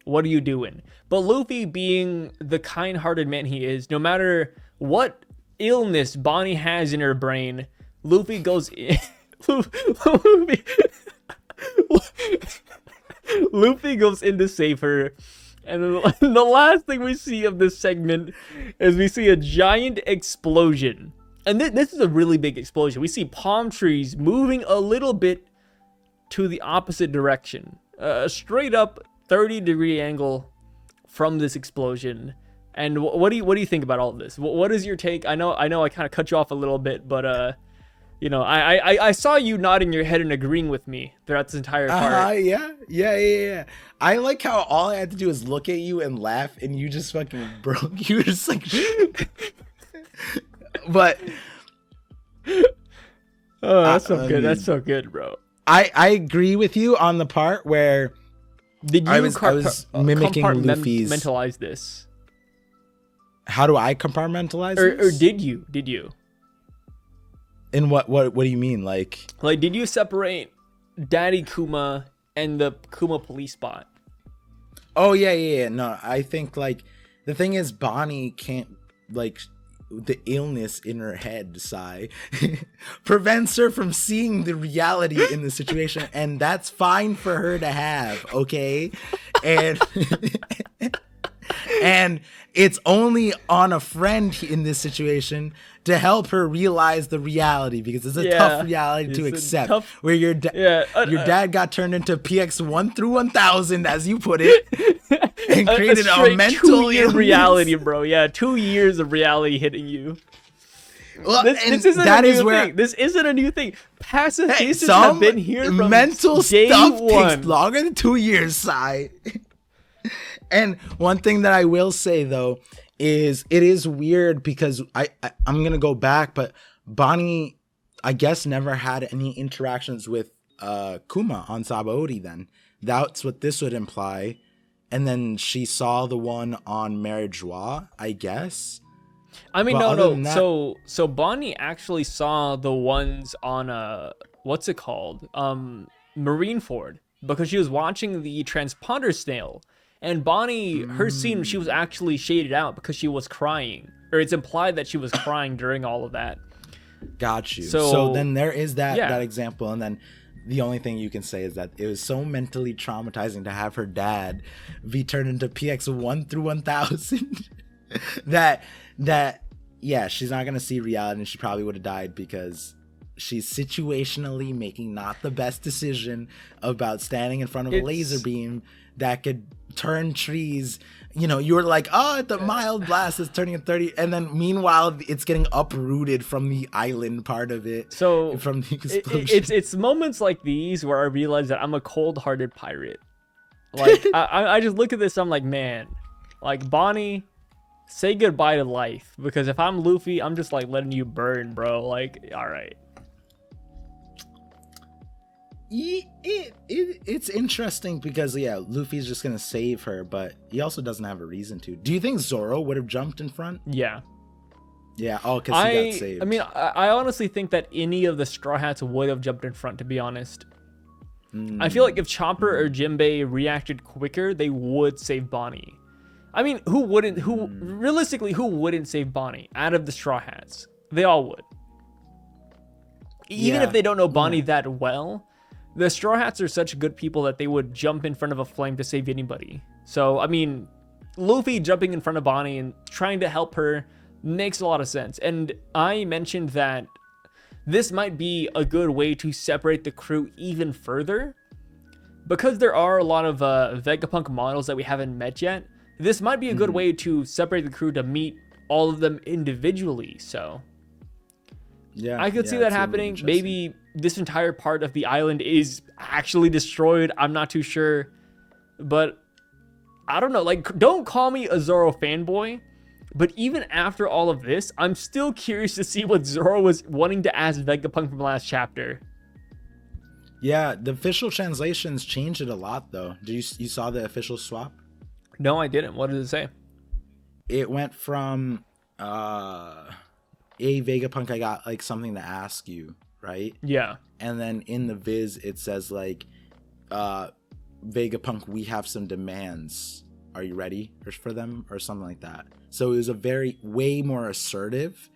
What are you doing? But Luffy, being the kind-hearted man he is, no matter what illness Bonnie has in her brain, Luffy goes in. Luffy goes in to save her, and the last thing we see of this segment is we see a giant explosion, and this is a really big explosion. We see palm trees moving a little bit to the opposite direction, a straight up 30-degree angle from this explosion. And what do you think about all of this? What is your take? I know I kind of cut you off a little bit, but you know, I saw you nodding your head and agreeing with me throughout this entire part. Yeah. I like how all I had to do is look at you and laugh, and you just fucking broke. You were just like, but oh, that's so good. That's so good, bro. I agree with you on the part where I was mimicking Luffy's. Compartmentalize this. How do I compartmentalize or did you? In what do you mean? Like did you separate Daddy Kuma and the Kuma police bot? Oh yeah. No, I think like the thing is Bonnie can't, like, the illness in her head, Sai, prevents her from seeing the reality in the situation, and that's fine for her to have, okay? And and it's only on a friend in this situation to help her realize the reality, because it's a tough reality to accept. Where your dad got turned into PX 1 through 1000, as you put it, and created a mental 2-year reality, bro. Yeah, 2 years of reality hitting you. Well, this isn't a new thing. This isn't a new thing. Pacifistas have been here from mental day stuff one. Takes longer than 2 years, Sai. And one thing that I will say though is it is weird because I'm gonna go back, but Bonnie, I guess, never had any interactions with Kuma on Sabaody. Then that's what this would imply. And then she saw the one on Mary Joie, I guess. I mean, no. So Bonnie actually saw the ones on what's it called? Marineford, because she was watching the transponder snail. And Bonnie, her scene, she was actually shaded out because she was crying. Or it's implied that she was crying during all of that. Got you. So then there is that example. And then the only thing you can say is that it was so mentally traumatizing to have her dad be turned into PX 1 through 1000 that she's not going to see reality, and she probably would have died because she's situationally making not the best decision about standing in front of a laser beam that could turn trees. You know, you were like, oh, the mild blast is turning at 30, and then meanwhile it's getting uprooted from the island part of it. So from the explosion. It's moments like these where I realize that I'm a cold-hearted pirate. Like I just look at this, I'm like, man, like, Bonnie, say goodbye to life, because if I'm Luffy, I'm just like letting you burn, bro. Like, all right. It's interesting because Luffy's just gonna save her, but he also doesn't have a reason to. Do you think Zoro would have jumped in front? Yeah. Oh, because he got saved. I mean, I honestly think that any of the Straw Hats would have jumped in front, to be honest. I feel like if Chopper or Jinbei reacted quicker, they would save Bonnie. I mean, who wouldn't? Who realistically, who wouldn't save Bonnie out of the Straw Hats? They all would. Even if they don't know Bonnie that well, the Straw Hats are such good people that they would jump in front of a flame to save anybody. So, I mean, Luffy jumping in front of Bonnie and trying to help her makes a lot of sense. And I mentioned that this might be a good way to separate the crew even further. Because there are a lot of Vegapunk models that we haven't met yet, this might be a good way to separate the crew to meet all of them individually. So yeah, I could see that happening. Maybe this entire part of the island is actually destroyed. I'm not too sure. But I don't know. Like, don't call me a Zoro fanboy. But even after all of this, I'm still curious to see what Zoro was wanting to ask Vegapunk from last chapter. Yeah, the official translations changed it a lot, though. You saw the official swap? No, I didn't. What did it say? It went from, hey, Vegapunk, I got, like, something to ask you, right? Yeah. And then in the viz, it says, like, Vegapunk, we have some demands. Are you ready for them? Or something like that. So it was way more assertive.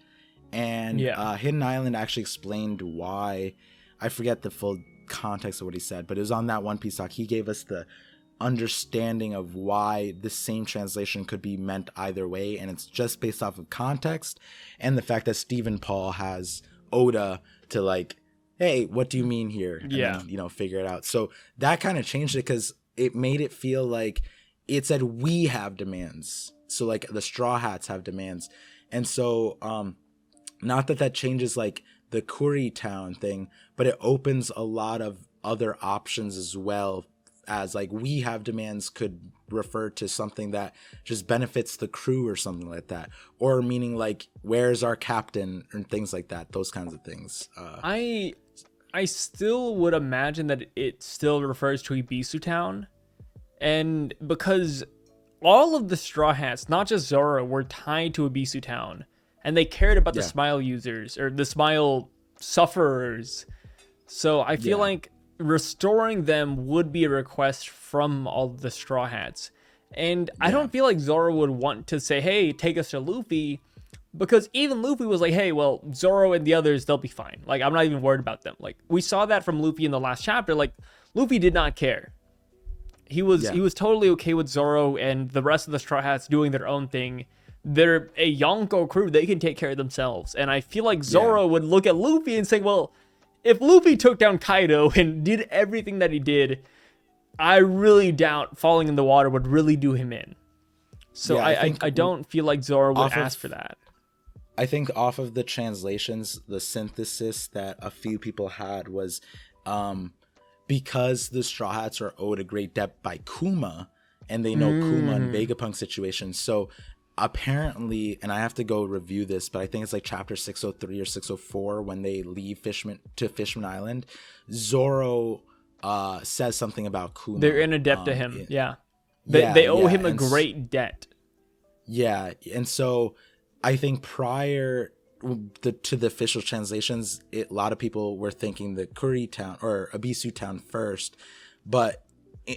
And Hidden Island actually explained why. I forget the full context of what he said, but it was on that One Piece talk. He gave us the understanding of why the same translation could be meant either way, and it's just based off of context and the fact that Stephen Paul has Oda to, like, hey, what do you mean here? And then, figure it out. So that kind of changed it, because it made it feel like it said we have demands. So, like, the Straw Hats have demands. And so not that changes, like, the Kuri Town thing, but it opens a lot of other options as well, as, like, we have demands could refer to something that just benefits the crew or something like that, or meaning, like, where's our captain and things like that, those kinds of things. I still would imagine that it still refers to Ibisu Town, and because all of the Straw Hats, not just Zoro, were tied to Ibisu Town, and they cared about the Smile users or the Smile sufferers. So I feel like restoring them would be a request from all the Straw Hats. And I don't feel like Zoro would want to say, hey, take us to Luffy, because even Luffy was like, hey, well, Zoro and the others, they'll be fine. Like, I'm not even worried about them. Like, we saw that from Luffy in the last chapter. Like, Luffy did not care. He was totally okay with Zoro and the rest of the Straw Hats doing their own thing. They're a Yonko crew. They can take care of themselves. And I feel like Zoro would look at Luffy and say, well, if Luffy took down Kaido and did everything that he did, I really doubt falling in the water would really do him in. So I don't feel like Zoro would ask for that. I think off of the translations, the synthesis that a few people had was because the Straw Hats are owed a great debt by Kuma, and they know Kuma and Vegapunk's situation. So apparently, and I have to go review this, but I think it's like chapter 603 or 604 when they leave Fishman Island, Zoro says something about Kuma. They're in a debt to him. They owe him a great debt. Yeah, and so I think prior to the official translations, a lot of people were thinking the Kuri Town or Ibisu Town first, but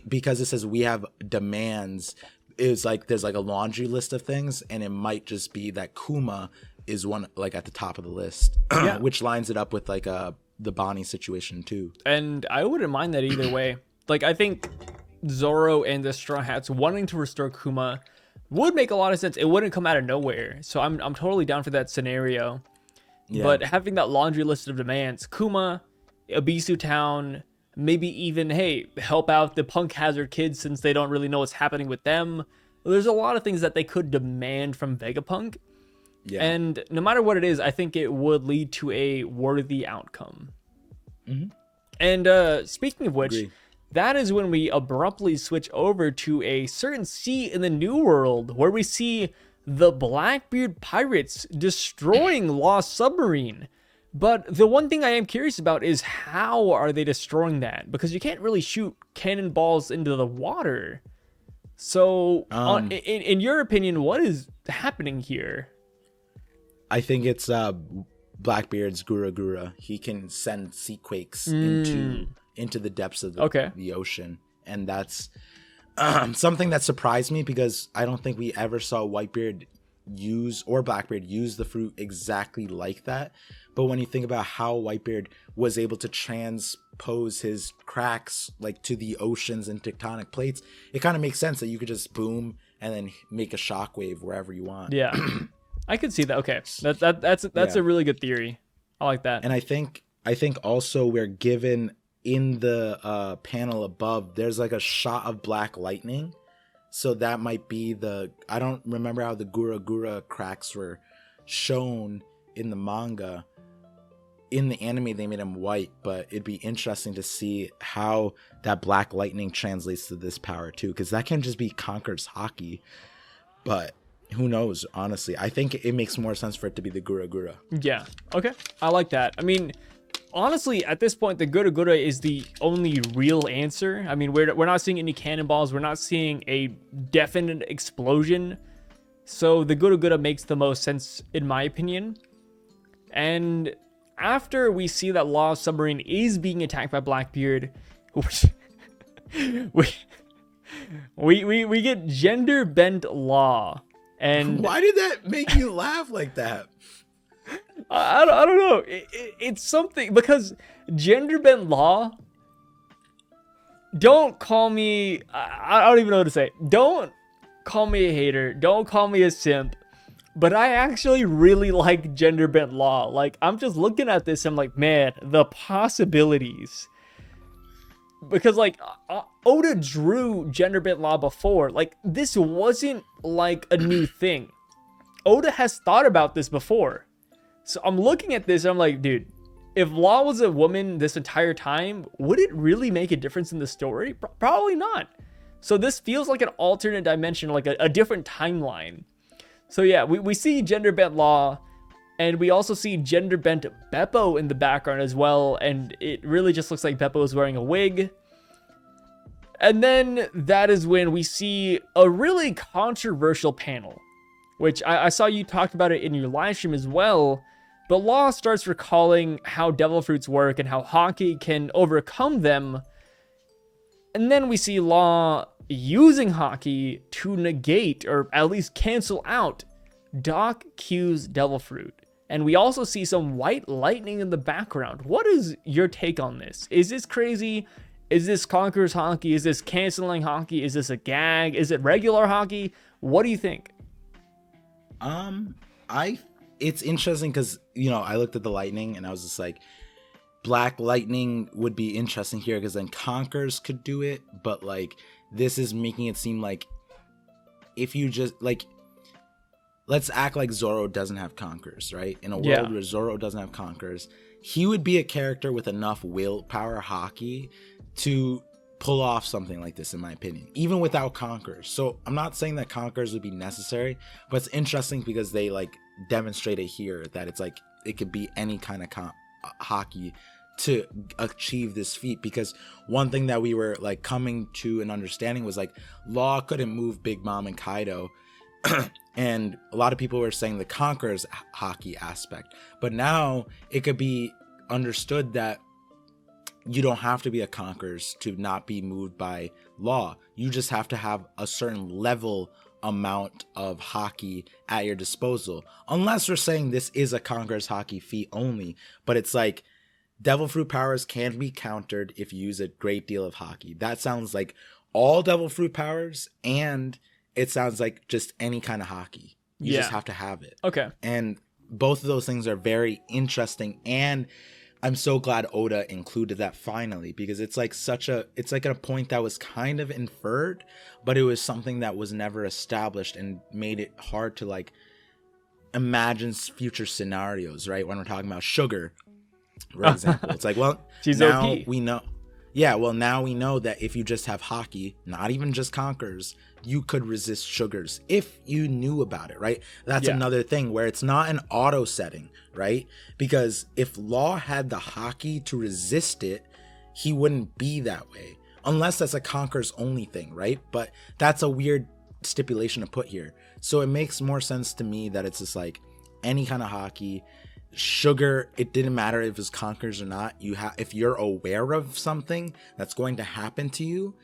because it says we have demands, it's like there's like a laundry list of things, and it might just be that Kuma is one, like, at the top of the list, which lines it up with like the Bonnie situation too. And I wouldn't mind that either way. Like, I think Zoro and the Straw Hats wanting to restore Kuma would make a lot of sense. It wouldn't come out of nowhere. So I'm totally down for that scenario. Yeah. But having that laundry list of demands, Kuma, Ibisu Town, maybe even, hey, help out the Punk Hazard kids since they don't really know what's happening with them. There's a lot of things that they could demand from Vegapunk. Yeah. And no matter what it is, I think it would lead to a worthy outcome. Mm-hmm. And speaking of which, that is when we abruptly switch over to a certain sea in the New World, where we see the Blackbeard pirates destroying Lost Submarine. But the one thing I am curious about is how are they destroying that? Because you can't really shoot cannonballs into the water. So, in your opinion, what is happening here? I think it's Blackbeard's Gura Gura. He can send sea quakes into the depths of the ocean, and that's something that surprised me, because I don't think we ever saw Whitebeard use, or Blackbeard use, the fruit exactly like that. But when you think about how Whitebeard was able to transpose his cracks like to the oceans and tectonic plates, it kind of makes sense that you could just boom and then make a shockwave wherever you want. Yeah, I could see that. Okay, that's a really good theory. I like that. And I think also we're given in the panel above, there's like a shot of black lightning. So that might be I don't remember how the Gura Gura cracks were shown in the manga. In the anime, they made him white, but it'd be interesting to see how that black lightning translates to this power too, because that can just be Conqueror's Haki. But who knows, honestly. I think it makes more sense for it to be the Gura Gura. Yeah, okay. I like that. I mean, honestly, at this point, the Gura Gura is the only real answer. I mean, we're not seeing any cannonballs. We're not seeing a definite explosion. So the Gura Gura makes the most sense, in my opinion. And after we see that Law submarine is being attacked by Blackbeard, we get gender bent Law. And why did that make you laugh like that? I don't know. It's something, because gender bent Law, don't call me, I don't even know what to say. Don't call me a hater. Don't call me a simp. But I actually really like gender bent Law. Like, I'm just looking at this, I'm like, man, the possibilities. Because, like, Oda drew gender bent Law before. Like, this wasn't, like, a new thing. Oda has thought about this before. So I'm looking at this and I'm like, dude, if Law was a woman this entire time, would it really make a difference in the story? Probably not. So this feels like an alternate dimension, like a different timeline. So yeah, we see gender bent Law, and we also see gender bent Beppo in the background as well, and it really just looks like Beppo is wearing a wig. And then that is when we see a really controversial panel, which I saw you talked about it in your live stream as well. But Law starts recalling how devil fruits work and how Haki can overcome them. And then we see Law using Haki to negate, or at least cancel out, Doc Q's devil fruit. And we also see some white lightning in the background. What is your take on this? Is this crazy? Is this Conqueror's Haki? Is this canceling Haki? Is this a gag? Is it regular Haki? What do you think? It's interesting because, you know, I looked at the lightning and I was just like, black lightning would be interesting here because then Conquerors could do it, but like this is making it seem like if you just like, let's act like Zoro doesn't have Conquerors, right? In a world where Zoro doesn't have Conquerors, he would be a character with enough willpower Haki to pull off something like this, in my opinion, even without Conquerors. So I'm not saying that Conquerors would be necessary, but it's interesting because they like demonstrate it here that it's like it could be any kind of Haki to achieve this feat. Because one thing that we were like coming to an understanding was like Law couldn't move Big Mom and Kaido and a lot of people were saying the Conqueror's Haki aspect, but now it could be understood that you don't have to be a Conquerors to not be moved by Law. You just have to have a certain level amount of Haki at your disposal, unless we're saying this is a Conqueror's Haki feat only. But it's like devil fruit powers can be countered if you use a great deal of Haki. That sounds like all devil fruit powers, and it sounds like just any kind of Haki. You just have to have it. Okay. And both of those things are very interesting, and I'm so glad Oda included that finally, because it's like it's like a point that was kind of inferred, but it was something that was never established and made it hard to like imagine future scenarios, right? When we're talking about Sugar, for example, it's like, well, she's now OP. we know. Yeah, well, now we know that if you just have Haki, not even just Conquerors, you could resist Sugars if you knew about it, right? That's another thing where it's not an auto setting, right? Because if Law had the Haki to resist it, he wouldn't be that way. Unless that's a Conquerors only thing, right? But that's a weird stipulation to put here. So it makes more sense to me that it's just like any kind of Haki. Sugar, it didn't matter if it's Conquerors or not. If you're aware of something that's going to happen to you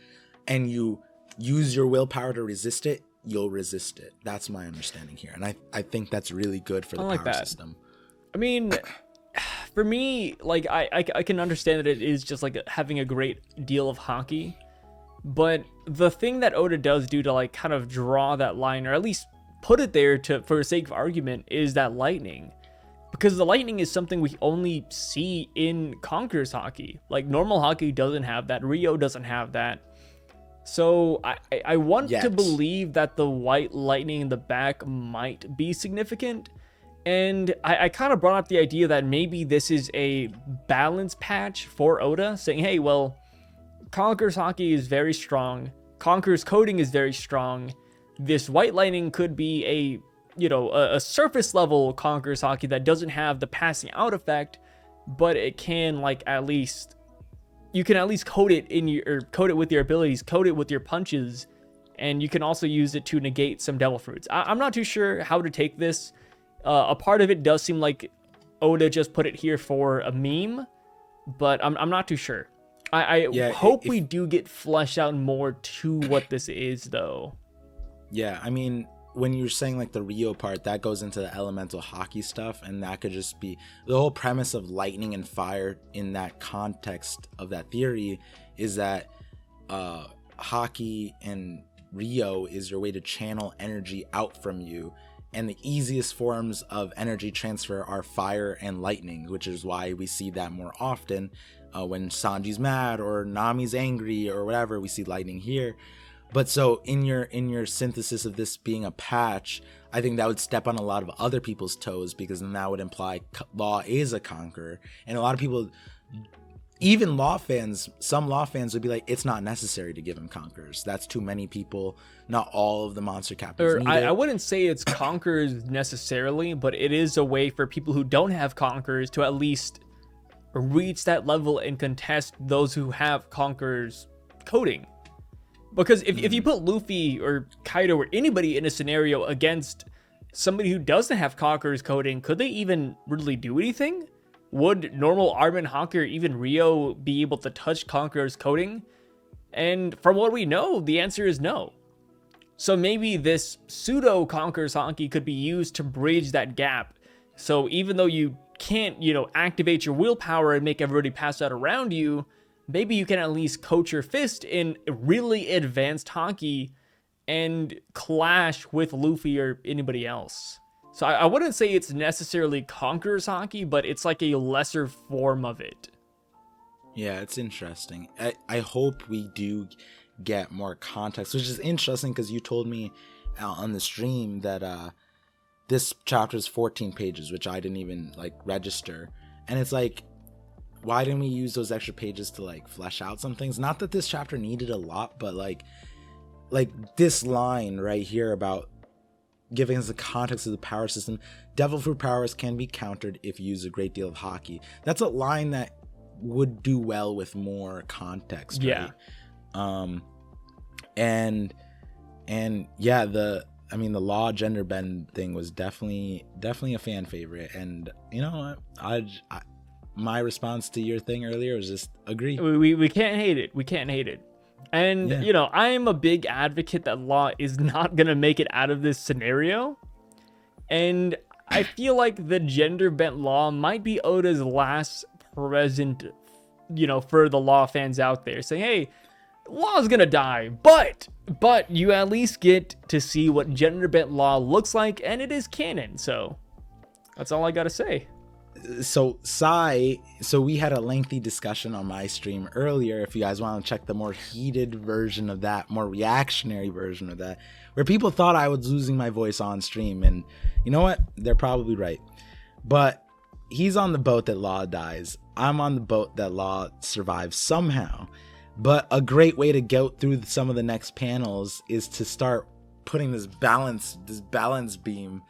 and you use your willpower to resist it, you'll resist it. That's my understanding here. And I think that's really good for the power system. I mean, for me, like, I can understand that it is just like having a great deal of hockey. But the thing that Oda does do to like kind of draw that line, or at least put it there for the sake of argument, is that lightning. Because the lightning is something we only see in Conqueror's hockey. Like, normal hockey doesn't have that. Rio doesn't have that. So I want to believe that the white lightning in the back might be significant. And I kind of brought up the idea that maybe this is a balance patch for Oda, saying, hey, well, Conqueror's hockey is very strong. Conqueror's coding is very strong. This white lightning could be a surface level Conqueror's hockey that doesn't have the passing out effect, but it can you can at least code it with your abilities, code it with your punches, and you can also use it to negate some devil fruits. I'm not too sure how to take this. A part of it does seem like Oda just put it here for a meme, but I'm not too sure. I hope we do get fleshed out more to what this is, though. Yeah, I mean, when you're saying like the Rio part, that goes into the elemental hockey stuff, and that could just be the whole premise of lightning and fire in that context of that theory is that hockey and Rio is your way to channel energy out from you. And the easiest forms of energy transfer are fire and lightning, which is why we see that more often. When Sanji's mad or Nami's angry or whatever, we see lightning here. But so in your synthesis of this being a patch, I think that would step on a lot of other people's toes, because then that would imply Law is a conqueror. And a lot of people, even Law fans, some Law fans would be like, it's not necessary to give him conquerors. That's too many people. Not all of the monster captains need it. I wouldn't say it's conquerors necessarily, but it is a way for people who don't have conquerors to at least reach that level and contest those who have conquerors coding. Because if you put Luffy or Kaido or anybody in a scenario against somebody who doesn't have conquerors coding, could they even really do anything? Would normal Armin, Honker, or even Rio be able to touch Conqueror's coding? And from what we know, the answer is no. So maybe this pseudo Conqueror's Honky could be used to bridge that gap. So even though you can't, activate your willpower and make everybody pass out around you, maybe you can at least coach your fist in really advanced Honky and clash with Luffy or anybody else. So I wouldn't say it's necessarily Conqueror's Hockey, but it's like a lesser form of it. Yeah, it's interesting. I hope we do get more context, which is interesting because you told me on the stream that this chapter is 14 pages, which I didn't even register. And it's like, why didn't we use those extra pages to flesh out some things? Not that this chapter needed a lot, but like this line right here about giving us the context of the power system. Devil fruit powers can be countered if you use a great deal of hockey. That's a line that would do well with more context, right? Yeah. And yeah, the Law gender bend thing was definitely a fan favorite. And you know what? My response to your thing earlier was just agree. We can't hate it. We can't hate it. And, I am a big advocate that Law is not going to make it out of this scenario. And I feel like the gender bent Law might be Oda's last present, for the Law fans out there, saying, hey, Law's going to die, but you at least get to see what gender bent Law looks like, and it is canon. So that's all I got to say. So we had a lengthy discussion on my stream earlier. If you guys want to check the more heated version of that, more reactionary version of that, where people thought I was losing my voice on stream, and you know what? They're probably right. But he's on the boat that Law dies. I'm on the boat that Law survives somehow. But a great way to go through some of the next panels is to start putting this balance beam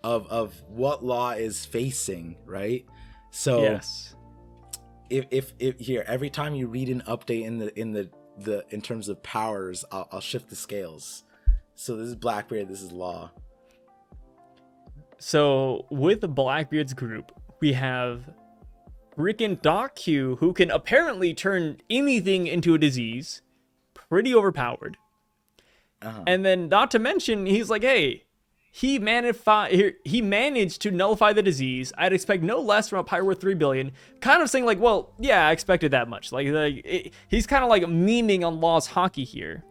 of what Law is facing, right? So yes. If here, every time you read an update in terms of powers, I'll shift the scales. So this is Blackbeard, this is Law. So with Blackbeard's group, we have freaking Doc Q, who can apparently turn anything into a disease. Pretty overpowered. And then, not to mention, he's like, hey, he managed to nullify the disease. I'd expect no less from a pirate worth 3 billion. Kind of saying like, well, yeah, I expected that much. He's kind of like memeing on Law's hockey here.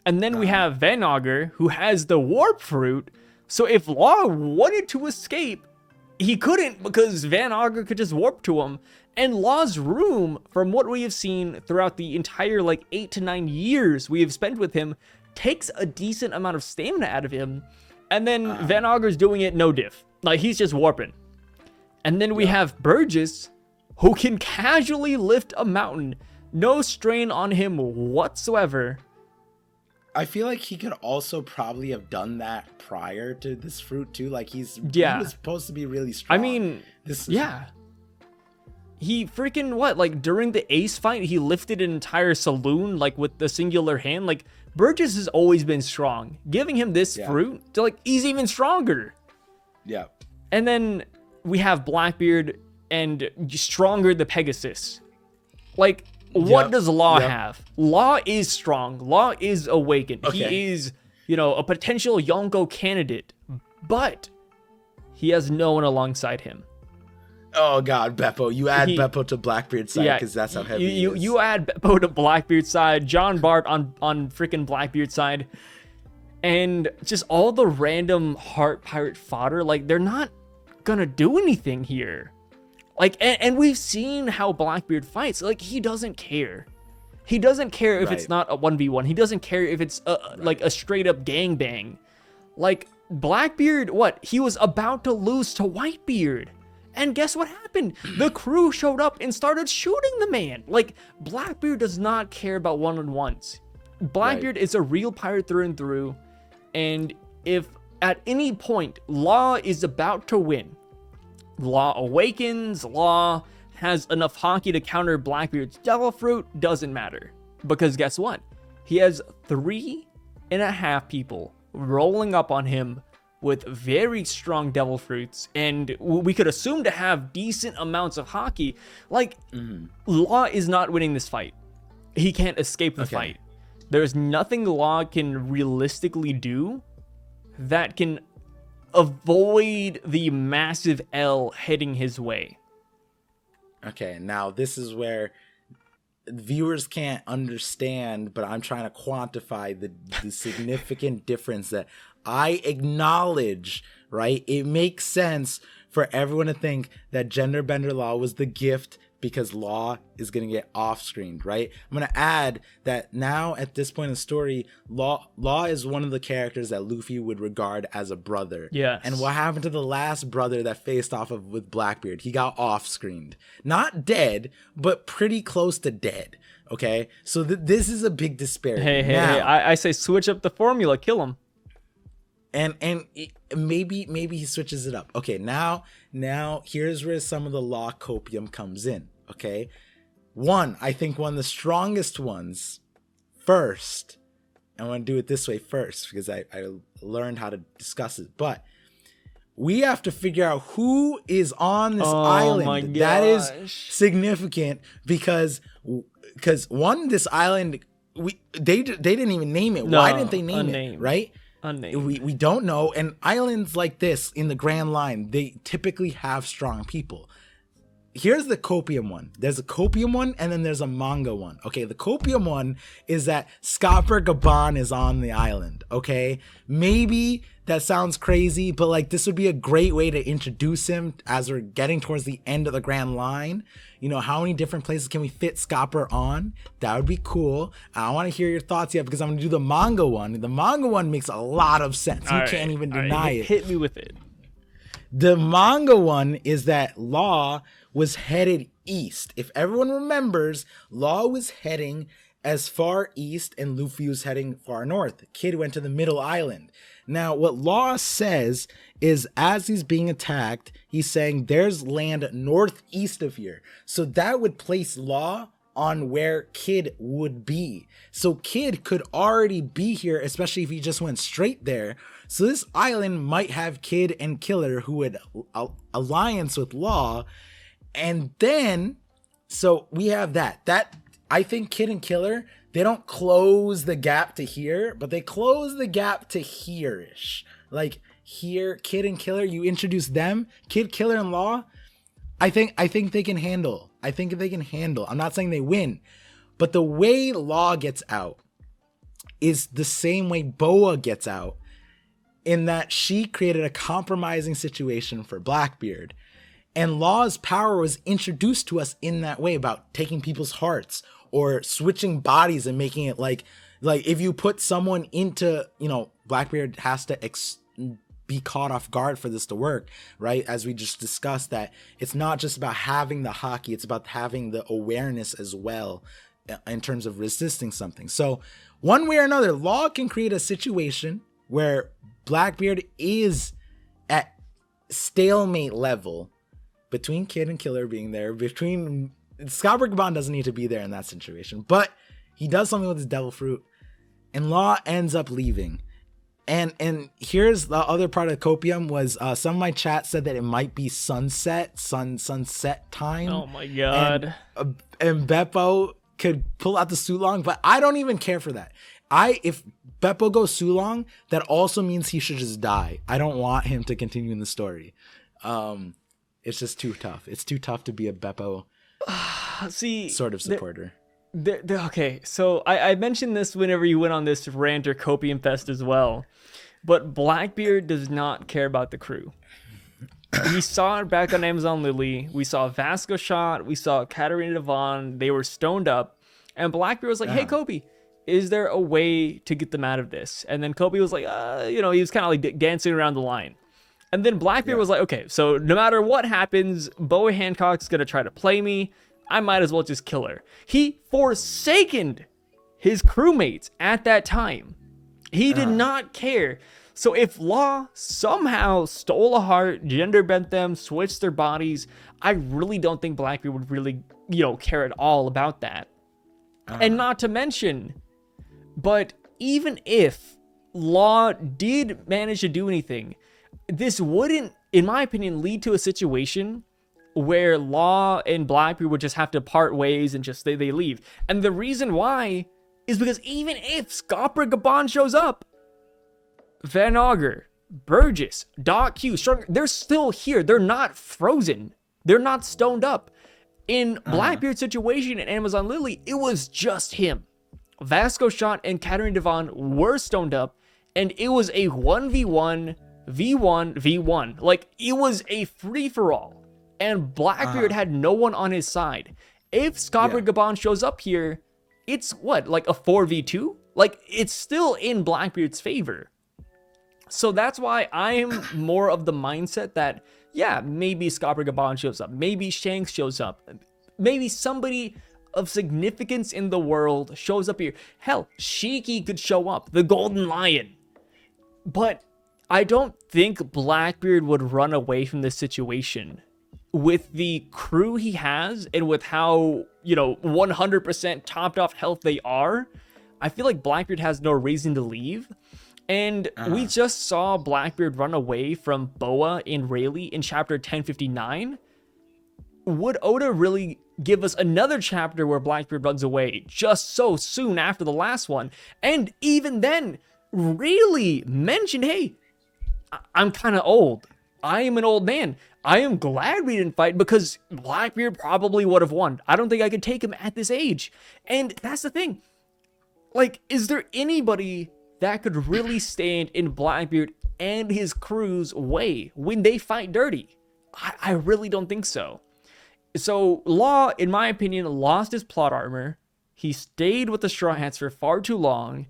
And then we have Van Augur, who has the warp fruit. So if Law wanted to escape, he couldn't, because Van Augur could just warp to him. And Law's room, from what we have seen throughout the entire 8 to 9 years we have spent with him, takes a decent amount of stamina out of him. And then Van Augur's doing it no diff. He's just warping. And then we have Burgess, who can casually lift a mountain. No strain on him whatsoever. I feel like he could also probably have done that prior to this fruit too. He was supposed to be really strong. I mean, he freaking during the Ace fight, he lifted an entire saloon with the singular hand. Burgess has always been strong. Giving him this fruit, he's even stronger. Yeah. And then we have Blackbeard and stronger the Pegasus. What does Law have? Law is strong. Law is awakened. Okay. He is, a potential Yonko candidate, but he has no one alongside him. Oh God, Beppo! You add Beppo to Blackbeard's side because that's how heavy he is. You add Beppo to Blackbeard's side, John Bart on freaking Blackbeard's side, and just all the random heart pirate fodder. They're not gonna do anything here. And we've seen how Blackbeard fights. He doesn't care. He doesn't care if it's not a 1v1. He doesn't care if it's a straight up gangbang. Blackbeard, he was about to lose to Whitebeard. And guess what happened? The crew showed up and started shooting the man. Blackbeard does not care about one-on-ones. Blackbeard is a real pirate through and through. And if at any point Law is about to win, Law awakens, Law has enough hockey to counter Blackbeard's Devil Fruit, doesn't matter. Because guess what? He has 3.5 people rolling up on him with very strong Devil Fruits, and we could assume to have decent amounts of hockey. Law is not winning this fight. He can't escape the fight. There's nothing Law can realistically do that can avoid the massive L heading his way. Okay, now this is where viewers can't understand, but I'm trying to quantify the significant difference that I acknowledge, right? It makes sense for everyone to think that Genderbender Law was the gift because Law is going to get off-screened, right? I'm going to add that now at this point in the story, Law is one of the characters that Luffy would regard as a brother. Yes. And what happened to the last brother that faced off with Blackbeard? He got off-screened. Not dead, but pretty close to dead, okay? So this is a big disparity. Hey, I say switch up the formula, kill him. And maybe he switches it up. Okay, now here's where some of the Law copium comes in. Okay, I think one of the strongest ones first. I want to do it this way first because I learned how to discuss it. But we have to figure out who is on this island. My gosh. That is significant because this island they didn't even name it. Why didn't they name it? Right. We don't know. And islands like this in the Grand Line, they typically have strong people. Here's the copium one. There's a copium one and then there's a manga one. Okay, the copium one is that Scopper Gaban is on the island. Okay, maybe that sounds crazy, but this would be a great way to introduce him as we're getting towards the end of the Grand Line. How many different places can we fit Scopper on? That would be cool. I want to hear your thoughts yet because I'm going to do the manga one. The manga one makes a lot of sense. You can't even deny it. Hit me with it. The manga one is that Law was headed east. If everyone remembers, Law was heading as far east and Luffy was heading far north. Kid went to the middle island. Now, what Law says is as he's being attacked, he's saying there's land northeast of here. So that would place Law on where Kid would be. So Kid could already be here, especially if he just went straight there. So this island might have Kid and Killer who would alliance with Law. And then, so we have that. That I think Kid and Killer, they don't close the gap to here, but they close the gap to here-ish. Like here, Kid and Killer, you introduce them, Kid, Killer, and Law. I think they can handle. I'm not saying they win, but the way Law gets out is the same way Boa gets out, in that she created a compromising situation for Blackbeard. And Law's power was introduced to us in that way, about taking people's hearts or switching bodies and making it like if you put someone into, Blackbeard has to be caught off guard for this to work, right? As we just discussed, that it's not just about having the hockey, it's about having the awareness as well in terms of resisting something. So one way or another, Law can create a situation where Blackbeard is at stalemate level between Kid and Killer being there, between Scott Gabon doesn't need to be there in that situation, but he does something with his devil fruit, and Law ends up leaving. And here's the other part of Copium was some of my chat said that it might be sunset time. Oh my god! And Beppo could pull out the Sulong, but I don't even care for that. If Beppo goes Sulong, that also means he should just die. I don't want him to continue in the story. It's just too tough. It's too tough to be a Beppo sort of supporter. Okay, so I mentioned this whenever you went on this rant or Copium Fest as well, but Blackbeard does not care about the crew. We saw it back on Amazon Lily. We saw Vasco shot. We saw Katarina Devon. They were stoned up, and Blackbeard was like, "Hey, Kobe, is there a way to get them out of this?" And then Kobe was like, he was kind of like dancing around the line. And then Blackbeard was like, okay, so no matter what happens, Boa Hancock's going to try to play me. I might as well just kill her. He forsakened his crewmates at that time. He did not care. So if Law somehow stole a heart, gender bent them, switched their bodies, I really don't think Blackbeard would really, care at all about that. And not to mention, but even if Law did manage to do anything, this wouldn't, in my opinion, lead to a situation where Law and Blackbeard would just have to part ways and just they leave. And the reason why is because even if Scott Gabon shows up, Van Auger, Burgess, Doc Hughes, they're still here. They're not frozen. They're not stoned up. In Blackbeard's situation in Amazon Lily, it was just him. Vasco Shot and Katarina Devon were stoned up, and it was a 1v1, V1, V1. Like, it was a free-for-all. And Blackbeard had no one on his side. If Scott Gabon shows up here, it's what, like a 4v2? Like, it's still in Blackbeard's favor. So that's why I'm more of the mindset that, yeah, maybe Scott Gabon shows up. Maybe Shanks shows up. Maybe somebody of significance in the world shows up here. Hell, Shiki could show up. The Golden Lion. But I don't think Blackbeard would run away from this situation. With the crew he has and with how, 100% topped off health they are, I feel like Blackbeard has no reason to leave. And we just saw Blackbeard run away from Boa and Rayleigh in chapter 1059. Would Oda really give us another chapter where Blackbeard runs away just so soon after the last one? And even then, Rayleigh mentioned, hey, I'm kind of old. I am an old man. I am glad we didn't fight because Blackbeard probably would have won. I don't think I could take him at this age. And that's the thing. Like, is there anybody that could really stand in Blackbeard and his crew's way when they fight dirty? I really don't think so. So Law, in my opinion, lost his plot armor. He stayed with the Straw Hats for far too long.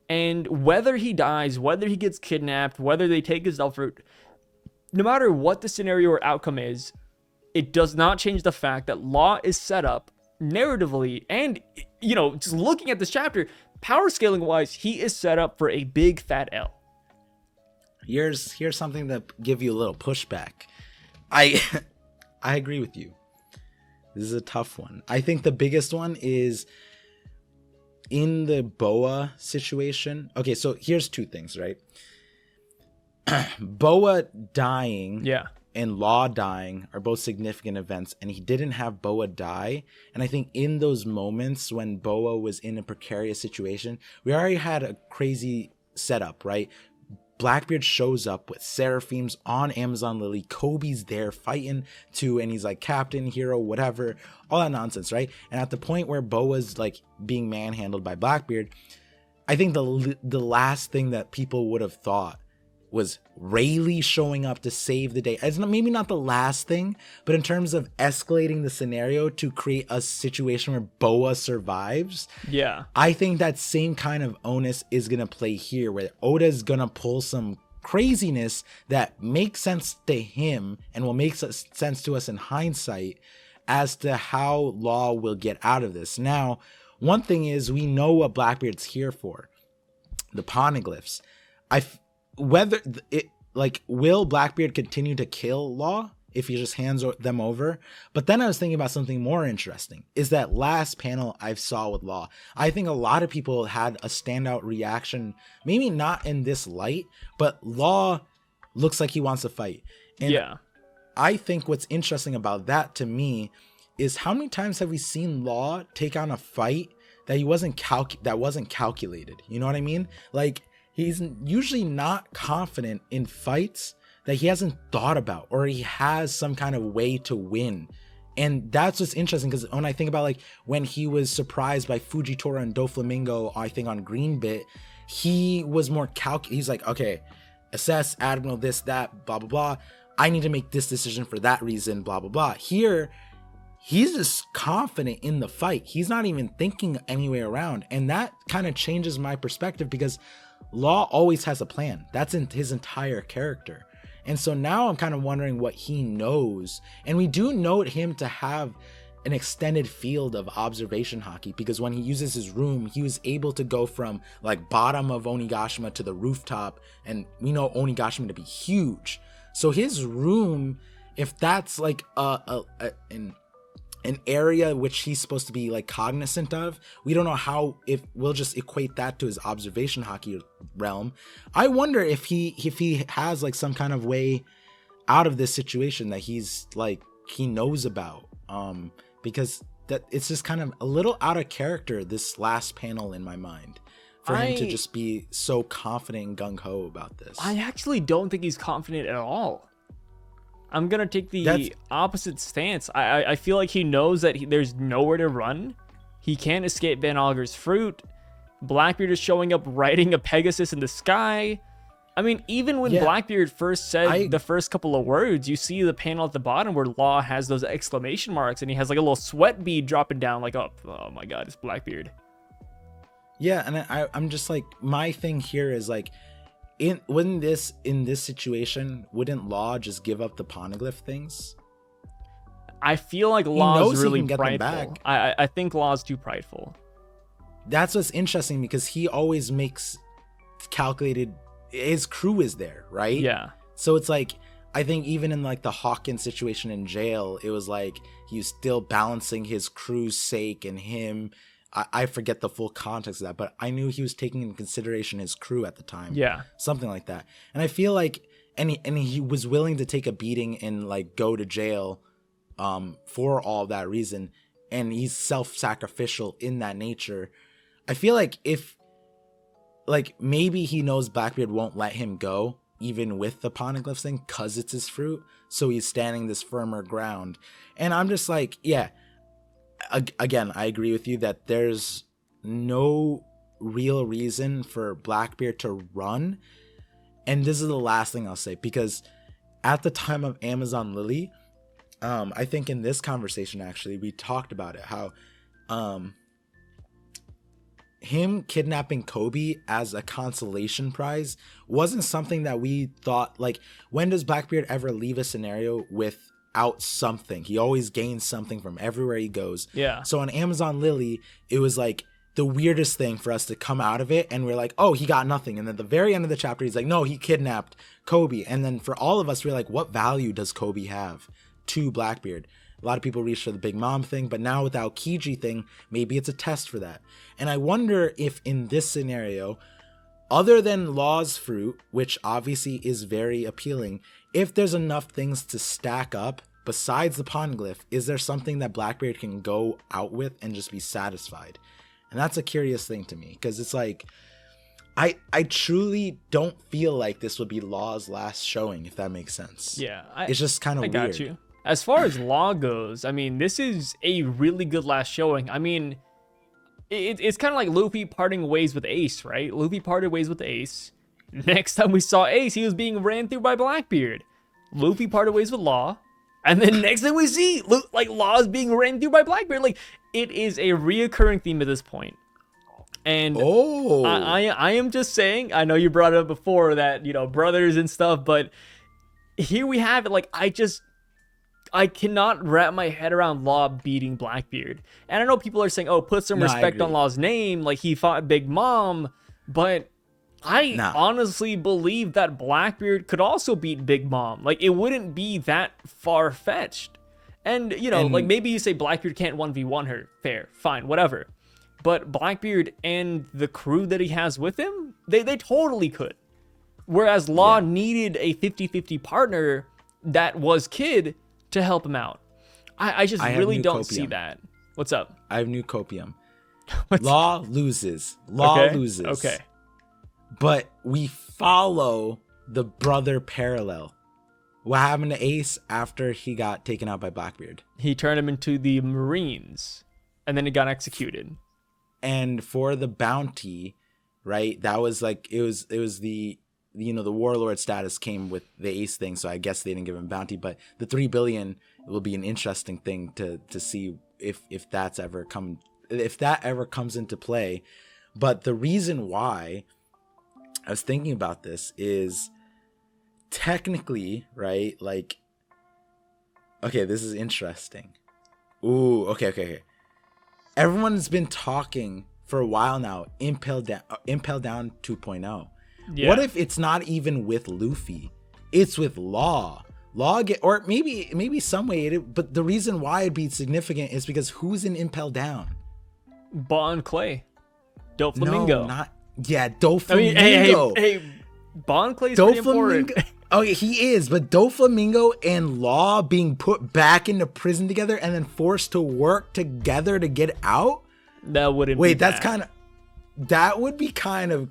And whether he dies, whether he gets kidnapped, whether they take his Elfruit, no matter what the scenario or outcome is, it does not change the fact that Law is set up narratively and, just looking at this chapter, power scaling wise, he is set up for a big fat L. Here's something that give you a little pushback. I agree with you. This is a tough one. I think the biggest one is in the Boa situation. Okay, so here's two things, right? Boa dying and Law dying are both significant events, and he didn't have Boa die. And I think in those moments when Boa was in a precarious situation, we already had a crazy setup, right? Blackbeard shows up with Seraphims on Amazon Lily. Kobe's there fighting too, and he's like captain, hero, whatever, all that nonsense, right? And at the point where Boa's like being manhandled by Blackbeard, I think the last thing that people would have thought was Rayleigh showing up to save the day. It's maybe not the last thing, but in terms of escalating the scenario to create a situation where Boa survives, yeah, I think that same kind of onus is going to play here, where Oda's going to pull some craziness that makes sense to him and will make sense to us in hindsight as to how Law will get out of this. Now, one thing is, we know what Blackbeard's here for. The poneglyphs. Whether it, like, will Blackbeard continue to kill Law if he just hands them over? But then I was thinking about something more interesting, is that last panel I saw with Law. I think a lot of people had a standout reaction, maybe not in this light, but Law looks like he wants to fight. And yeah, I think what's interesting about that to me is how many times have we seen Law take on a fight that wasn't calculated? You know what I mean? Like, he's usually not confident in fights that he hasn't thought about, or he has some kind of way to win. And that's what's interesting, because when I think about like when he was surprised by Fujitora and Doflamingo, I think on Greenbit, he was more he's like, okay, assess, Admiral, this, that, blah, blah, blah. I need to make this decision for that reason, blah, blah, blah. Here, he's just confident in the fight. He's not even thinking any way around. And that kind of changes my perspective, because Law always has a plan. That's in his entire character. And so now I'm kind of wondering what he knows. And we do note him to have an extended field of observation haki, because when he uses his room, he was able to go from like bottom of Onigashima to the rooftop. And we know Onigashima to be huge. So his room, if that's like an area which he's supposed to be like cognizant of, we don't know how, if we'll just equate that to his observation haki realm. I wonder if he has like some kind of way out of this situation that he's like, he knows about, because that it's just kind of a little out of character, this last panel in my mind, for him to just be so confident and gung-ho about this. I actually don't think he's confident at all. I'm going to take the opposite stance. I feel like he knows that there's nowhere to run. He can't escape Van Auger's fruit. Blackbeard is showing up riding a Pegasus in the sky. I mean, even when Blackbeard first said the first couple of words, you see the panel at the bottom where Law has those exclamation marks, and he has like a little sweat bead dropping down, like, oh my God, it's Blackbeard. Yeah, and I'm just like, my thing here is like, in this situation, wouldn't Law just give up the poneglyph things? I feel like Law's really prideful. I think Law's too prideful. That's what's interesting, because he always makes calculated. His crew is there, right? Yeah. So it's like, I think even in like the Hawkins situation in jail, it was like he was still balancing his crew's sake and him. I forget the full context of that, but I knew he was taking into consideration his crew at the time. Yeah. Something like that. And I feel like, and he was willing to take a beating and like go to jail for all that reason. And he's self-sacrificial in that nature. I feel like if, like, maybe he knows Blackbeard won't let him go, even with the poneglyphs thing, because it's his fruit. So he's standing this firmer ground. And I'm just like, yeah. Again, I agree with you that there's no real reason for Blackbeard to run. And this is the last thing I'll say, because at the time of Amazon Lily, I think in this conversation, actually, we talked about it, how him kidnapping Kobe as a consolation prize wasn't something that we thought, like, when does Blackbeard ever leave a scenario without something? He always gains something from everywhere he goes. Yeah. So on Amazon Lily, it was like the weirdest thing for us to come out of it, and we're like, oh, he got nothing. And then at the very end of the chapter, he's like, no, he kidnapped Kobe. And then for all of us, we're like, what value does Kobe have to Blackbeard? A lot of people reach for the Big Mom thing, but now with the Aokiji thing, maybe it's a test for that. And I wonder if in this scenario, other than Law's fruit, which obviously is very appealing, if there's enough things to stack up besides the Poneglyph, is there something that Blackbeard can go out with and just be satisfied? And that's a curious thing to me, because it's like, I truly don't feel like this would be Law's last showing, if that makes sense. Yeah. It's just kind of weird. Got you. As far as Law goes, I mean, this is a really good last showing. I mean, it's kind of like Luffy parting ways with Ace, right? Luffy parted ways with Ace. Next time we saw Ace, he was being ran through by Blackbeard. Luffy parted ways with Law. And then next thing we see, like, Law is being ran through by Blackbeard. Like, it is a reoccurring theme at this point. And I am just saying, I know you brought it up before that, you know, brothers and stuff, but here we have it. Like, I cannot wrap my head around Law beating Blackbeard. And I know people are saying, oh, put some respect on Law's name, like he fought Big Mom, but I honestly believe that Blackbeard could also beat Big Mom. Like, it wouldn't be that far-fetched. And, you know, like, maybe you say Blackbeard can't 1v1 her. Fair, fine, whatever. But Blackbeard and the crew that he has with him, they totally could. Whereas Law needed a 50-50 partner that was Kid to help him out. I just really don't see that. What's up? I have new copium. Law loses. Law loses. Okay. But we follow the brother parallel. What happened to Ace after he got taken out by Blackbeard? He turned him into the Marines, and then he got executed. And for the bounty, right? That was like, it was the, you know, the warlord status came with the Ace thing, so I guess they didn't give him bounty. But the 3 billion will be an interesting thing to see if that ever comes into play. But the reason why I was thinking about this is technically, right? Like, okay, this is interesting. Ooh, okay. Everyone's been talking for a while now, Impel Down 2.0. Yeah. What if it's not even with Luffy? It's with Law. Or maybe some way, but the reason why it'd be significant is because who's in Impel Down? Bon Clay. Doflamingo. Doflamingo. I mean, hey, Bon Clay's pretty important. Oh, yeah, he is, but Doflamingo and Law being put back into prison together and then forced to work together to get out? That wouldn't be bad. That would be kind of...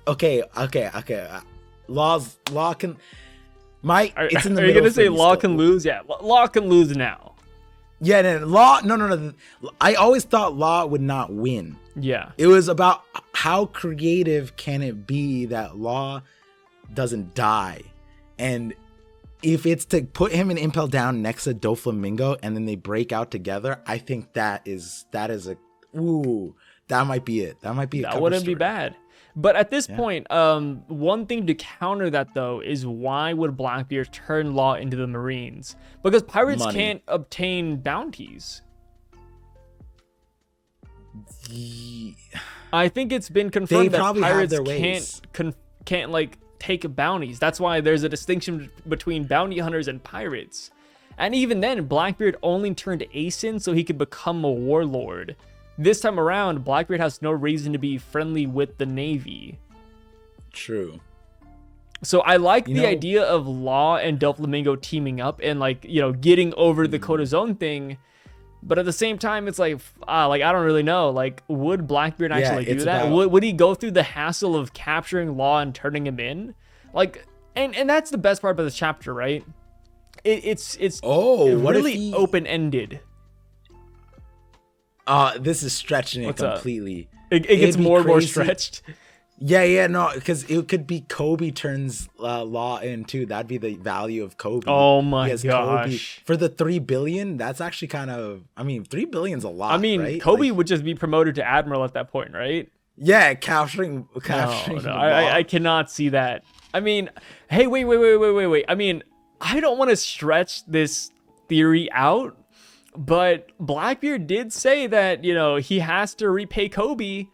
Okay. Law can... It's in the middle. Are you going to say Law can lose? Yeah, Law can lose now. Yeah, no. I always thought Law would not win. Yeah. It was about how creative can it be that Law doesn't die. And if it's to put him in Impel Down next to Doflamingo and then they break out together, I think that might be it. That might be a That wouldn't be bad. But at this point, one thing to counter that, though, is why would Blackbeard turn Law into the Marines? Because pirates can't obtain bounties. I think it's been confirmed that pirates can't like take bounties. That's why there's a distinction between bounty hunters and pirates. And even then, Blackbeard only turned Ace in so he could become a warlord. This time around, Blackbeard has no reason to be friendly with the Navy. True. So I like the idea of Law and Doflamingo teaming up and, like, you know, getting over the Kota Zone thing. But at the same time, it's like I don't really know. Like, would Blackbeard actually do that? Would he go through the hassle of capturing Law and turning him in? Like, and that's the best part about this chapter, right? It's really open-ended. This is stretching it completely. It gets more and more stretched. Yeah, no, because it could be Kobe turns Law in too. That'd be the value of Kobe. Oh my gosh. Kobe. For the 3 billion, that's actually kind of, 3 billion's a lot. Right? Kobe would just be promoted to Admiral at that point, right? Yeah, capturing. No, I cannot see that. Hey, wait. I don't want to stretch this theory out, but Blackbeard did say that, you know, he has to repay Kobe.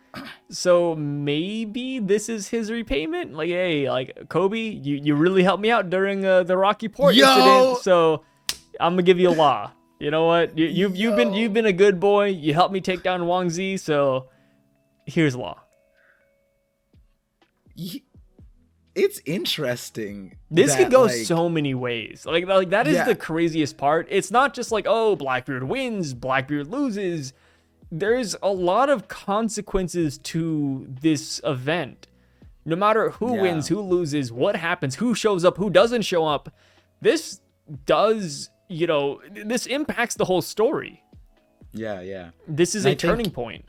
So maybe this is his repayment. Like, hey, like, Kobe, you really helped me out during the Rocky Port incident. So I'm gonna give you a Law. You know what? You've been a good boy. You helped me take down Wang Zi. So here's Law. it's interesting. This could go so many ways. Like that is the craziest part. It's not just like, oh, Blackbeard wins, Blackbeard loses. There's a lot of consequences to this event. No matter who wins, who loses, what happens, who shows up, who doesn't show up, this does, this impacts the whole story. Yeah. This is a turning point.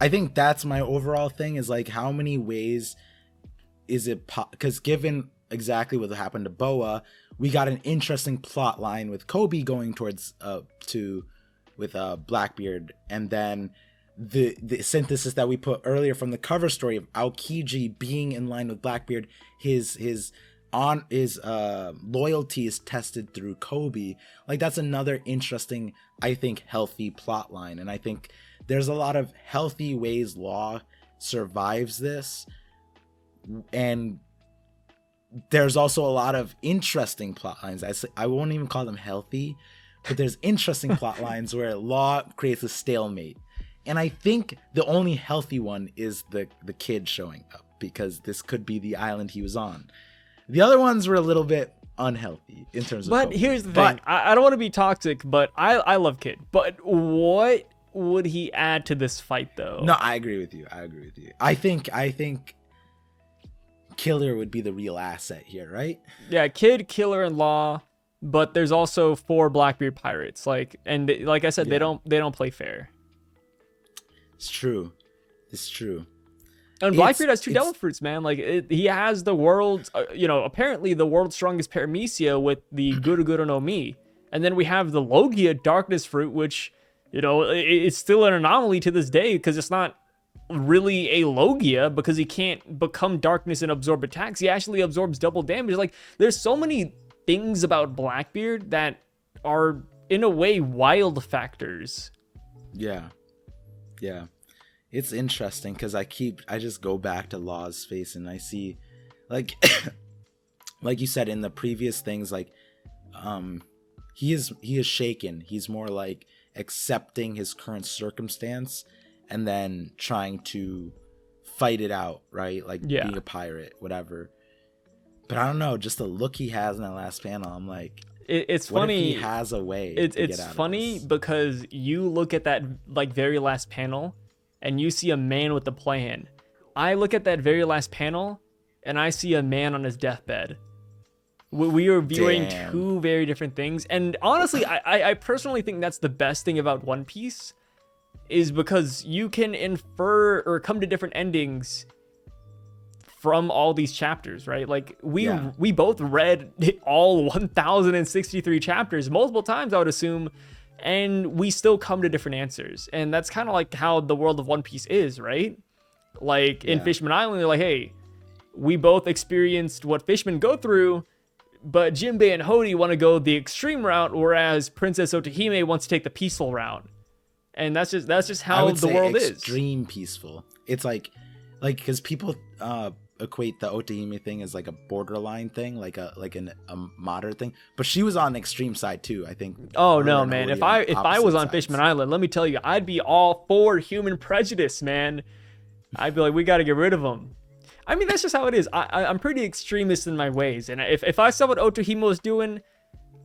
I think that's my overall thing is like, how many ways is it? Because given exactly what happened to Boa, we got an interesting plot line with Kobe going towards with Blackbeard, and then the synthesis that we put earlier from the cover story of Aokiji being in line with Blackbeard, his loyalty is tested through Kobe. Like, that's another interesting, I think, healthy plot line, and I think there's a lot of healthy ways Law survives this, and there's also a lot of interesting plot lines. I won't even call them healthy, but there's interesting plot lines where Law creates a stalemate. And I think the only healthy one is the kid showing up, because this could be the island he was on. The other ones were a little bit unhealthy in terms of But Kobe. Here's the thing. I don't want to be toxic, but I love Kid. But what would he add to this fight, though? No, I agree with you. I think Killer would be the real asset here, right? Yeah, Kid, Killer, and Law. But there's also 4 Blackbeard pirates. Like I said, they don't play fair. It's true. And Blackbeard has 2 devil fruits, man. Like, he has the world's, apparently the world's strongest paramecia with the Guruguru no Mi. And then we have the Logia darkness fruit, which, it's still an anomaly to this day, because it's not really a Logia, because he can't become darkness and absorb attacks. He actually absorbs double damage. Like, there's so many things about Blackbeard that are, in a way, wild factors. Yeah. It's interesting because I just go back to Law's face and I see, like like you said in the previous things, like he is shaken. He's more like accepting his current circumstance and then trying to fight it out, right? Like being a pirate, whatever. But I don't know, just the look he has in that last panel, I'm like, it's what funny. If he has a way. It's funny because you look at that like very last panel and you see a man with a plan. I look at that very last panel and I see a man on his deathbed. We are viewing two very different things. And honestly, I personally think that's the best thing about One Piece, is because you can infer or come to different endings from all these chapters, right? Like we both read all 1063 chapters multiple times, I would assume, and we still come to different answers. And that's kind of like how the world of One Piece is, right? Like in Fishman Island, they're like, hey, we both experienced what fishmen go through, but Jinbei and Hody want to go the extreme route, whereas Princess Otohime wants to take the peaceful route. And that's just how the world is. Extreme peaceful. It's like because people equate the Otohime thing as like a borderline thing, like a moderate thing. But she was on the extreme side too, I think. Oh no, man! If I was on Fishman Island, let me tell you, I'd be all for human prejudice, man. I'd be like, we got to get rid of them. I mean, that's just how it is. I'm pretty extremist in my ways, and if I saw what Otohime was doing,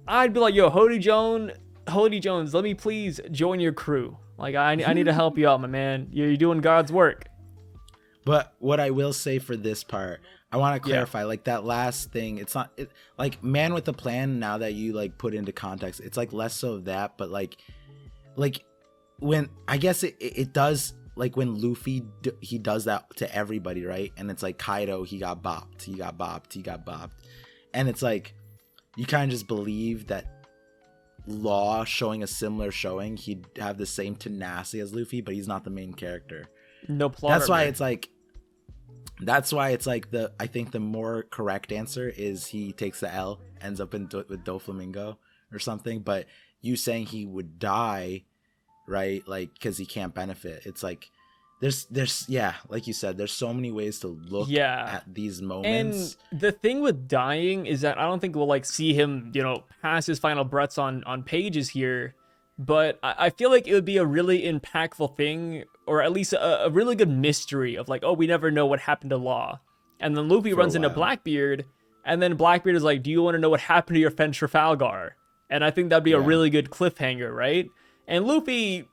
I'd be like, yo, Hody Jones, let me please join your crew. Like, I need to help you out, my man. You're doing God's work. But what I will say for this part, I want to clarify, like that last thing, it's not like man with a plan. Now that you like put into context, it's like less so of that, but like when I guess it does. Like when Luffy, he does that to everybody, right? And it's like Kaido, he got bopped. And it's like, you kind of just believe that Law showing a similar showing, he'd have the same tenacity as Luffy, but he's not the main character. No plot. That's why it's like I think the more correct answer is he takes the L, ends up with Doflamingo or something. But you saying he would die, right? Like, because he can't benefit. It's like there's like you said, there's so many ways to look at these moments. And the thing with dying is that I don't think we'll like see him, pass his final breaths on pages here. But I feel like it would be a really impactful thing, or at least a really good mystery of like, oh, we never know what happened to Law. And then Luffy runs into Blackbeard, and then Blackbeard is like, do you want to know what happened to your friend Trafalgar? And I think that'd be a really good cliffhanger, right? And Luffy,